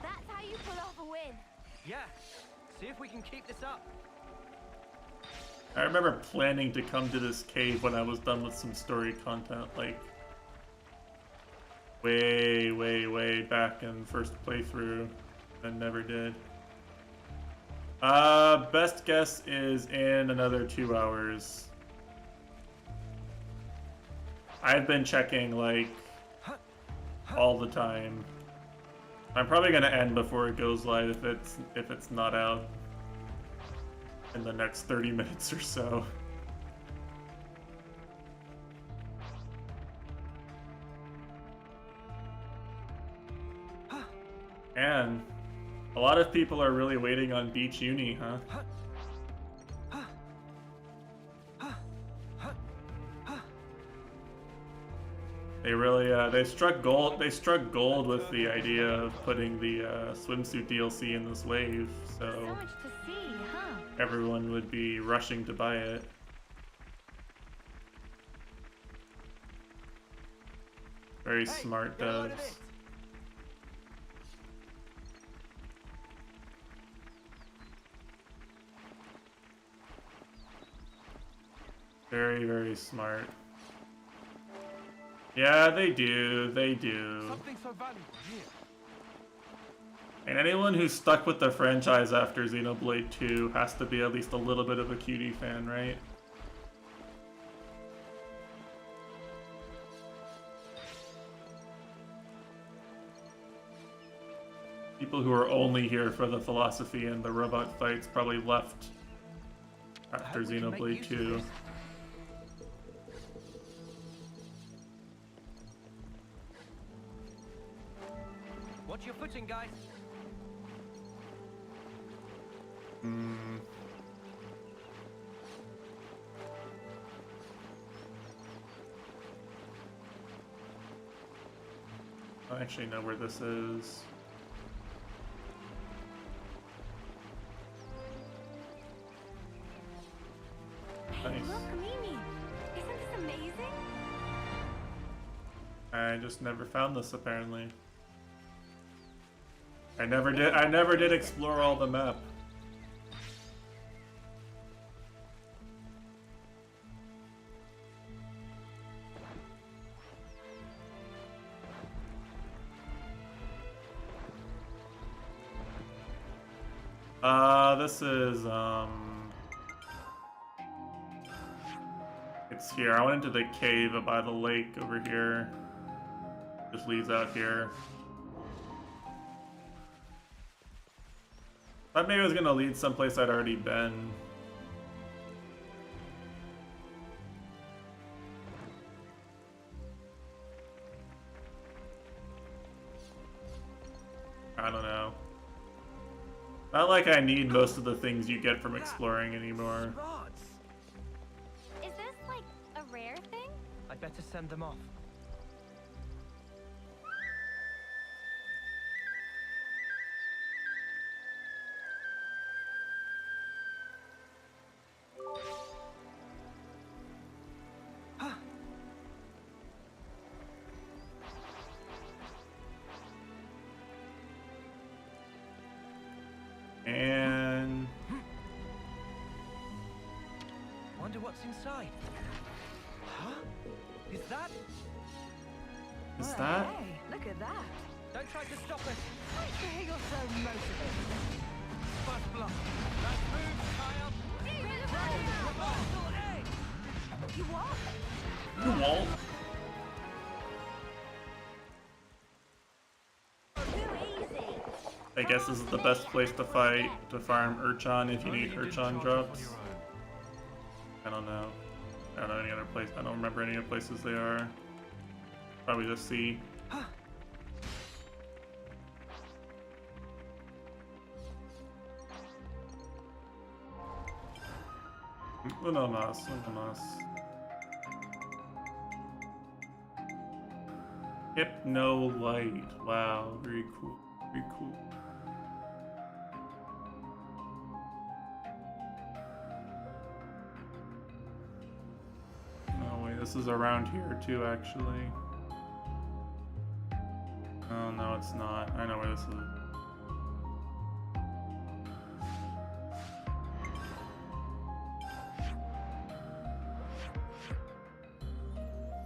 That's how you pull off a win. Yeah. See if we can keep this up. I remember planning to come to this cave when I was done with some story content, like way back in first playthrough, and never did. Best guess is in another 2 hours. I've been checking like all the time. I'm probably gonna end before it goes live if it's not out in the next 30 minutes or so. And a lot of people are really waiting on Beach Uni, huh? They really they struck gold with the idea of putting the swimsuit DLC in this wave, So so much to see, huh? everyone would be rushing to buy it. Very smart get a load of devs. it. Very smart. Yeah, they do. Something so valuable here. And anyone who's stuck with the franchise after Xenoblade 2 has to be at least a little bit of a cutie fan, right? People who are only here for the philosophy and the robot fights probably left after hope we can make Xenoblade use of 2. this. Watch your footing, guys. I don't actually know where this is. Hey, Nice. look, Mimi. Isn't this amazing? I just never found this apparently. I never did explore all the map. This is it's here. I went into the cave by the lake over here. Just leads out here. Thought maybe it was gonna lead someplace I'd already been. I don't know. Not like I need most of the things you get from exploring anymore. Rods. Is this like a rare thing? I'd better send them off. Wonder what's inside. Huh? Is that? Is that? Hey, look at that. Don't try to stop us. Why do you think you're so motivated? First blood. Let's move, Kyle. Reversal A. You what? You won't. Too easy. I guess this is the best place to farm Urchan if you need Urchan drops. I don't know. I don't know any other place. I don't remember any other places they are. Probably just see. Unomas. Hypno light. Wow, very cool. Very cool. Oh wait, this is around here too, actually. Oh no, it's not. I know where this is.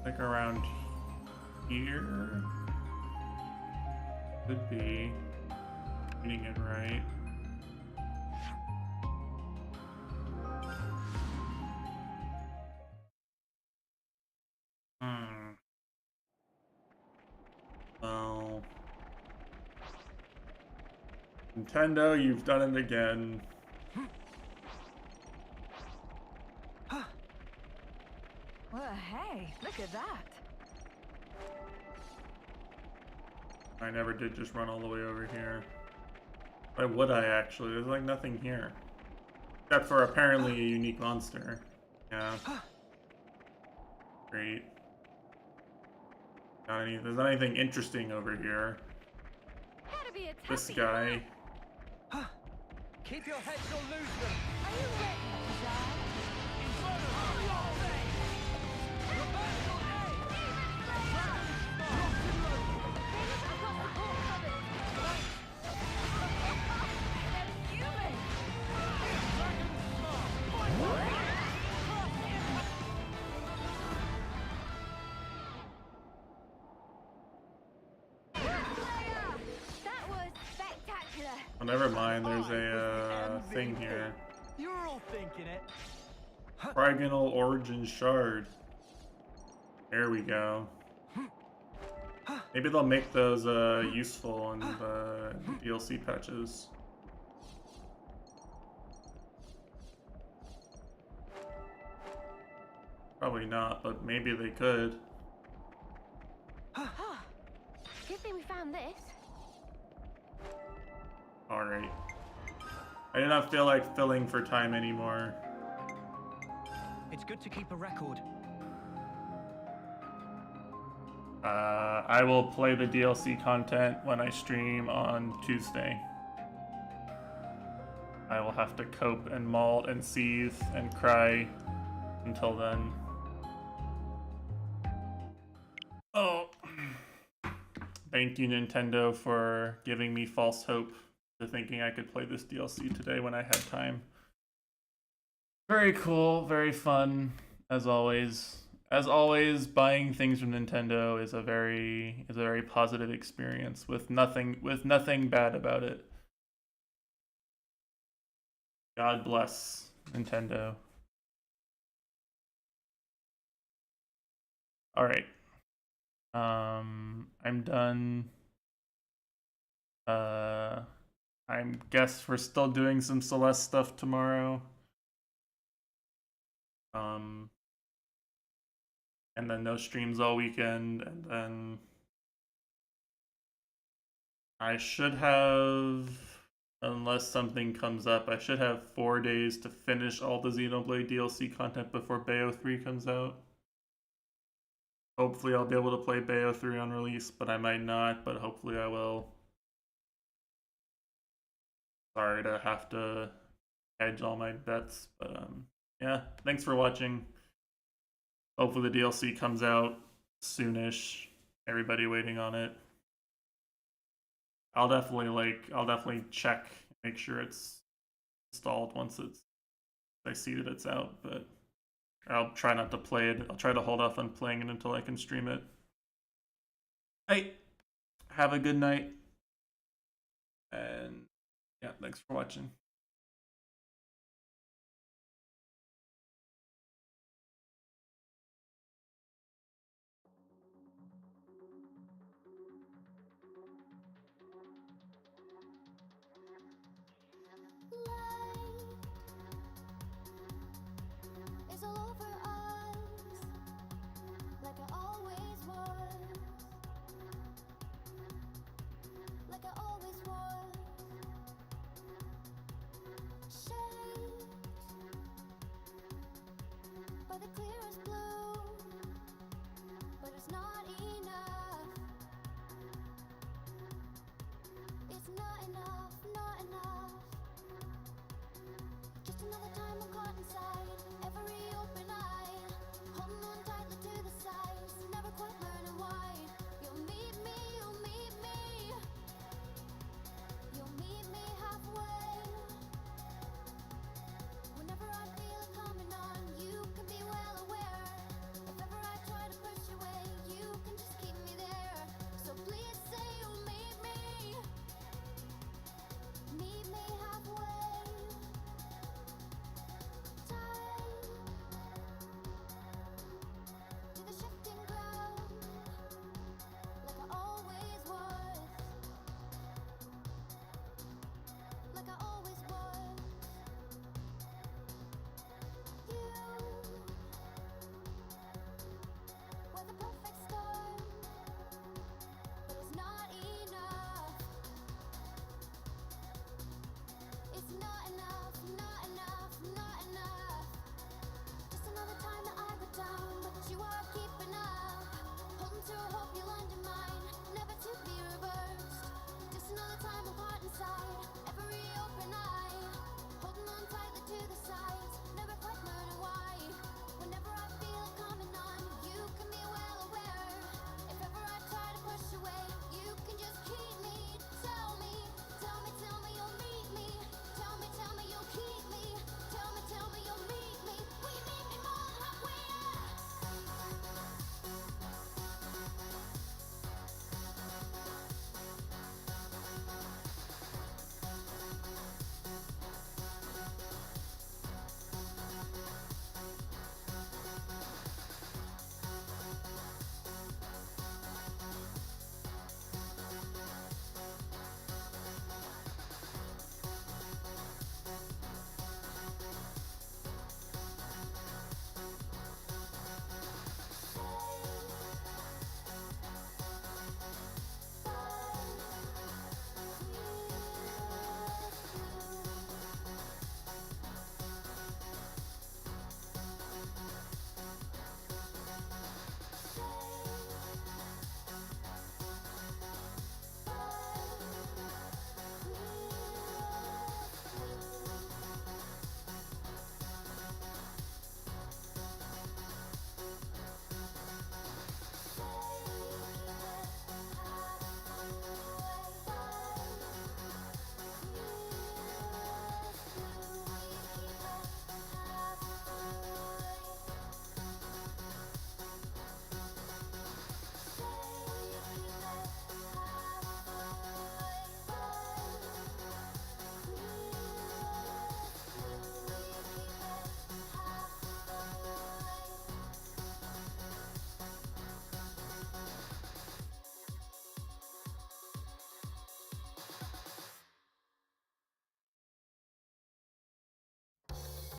Like around here? Could be. Reading it right. Well. Nintendo, you've done it again. Well, hey, look at that. I never did just run all the way over here. Why would I actually? There's like nothing here. Except for apparently a unique monster. Yeah. Great. There's not anything interesting over here. Gotta be a This toughie. guy. Keep your heads or lose them. Are you ready to die? That was spectacular. Oh, never mind. There's a thing here. You're all thinking it. Trigonal Origin Shard. There we go. Maybe they'll make those useful in the DLC patches. Probably not, but maybe they could. Good thing we found this. Alright. I do not feel like filling for time anymore. It's good to keep a record. I will play the DLC content when I stream on Tuesday. I will have to cope and malt and seethe and cry until then. Oh. Thank you, Nintendo, for giving me false hope to thinking I could play this DLC today when I had time. Very cool, very fun, as always. As always, buying things from Nintendo is a very positive experience with nothing bad about it. God bless Nintendo. All right. I'm done. I guess we're still doing some Celeste stuff tomorrow. And then no streams all weekend, and then I should have, unless something comes up, I should have 4 days to finish all the Xenoblade DLC content before Bayo 3 comes out. Hopefully I'll be able to play Bayo 3 on release, but I might not, but hopefully I will. Sorry to have to hedge all my bets, but yeah, thanks for watching. Hopefully the DLC comes out soonish. Everybody waiting on it. I'll definitely check, make sure it's installed once I see that it's out, but I'll try not to play it. I'll try to hold off on playing it until I can stream it. Hey, have a good night. And yeah, thanks for watching.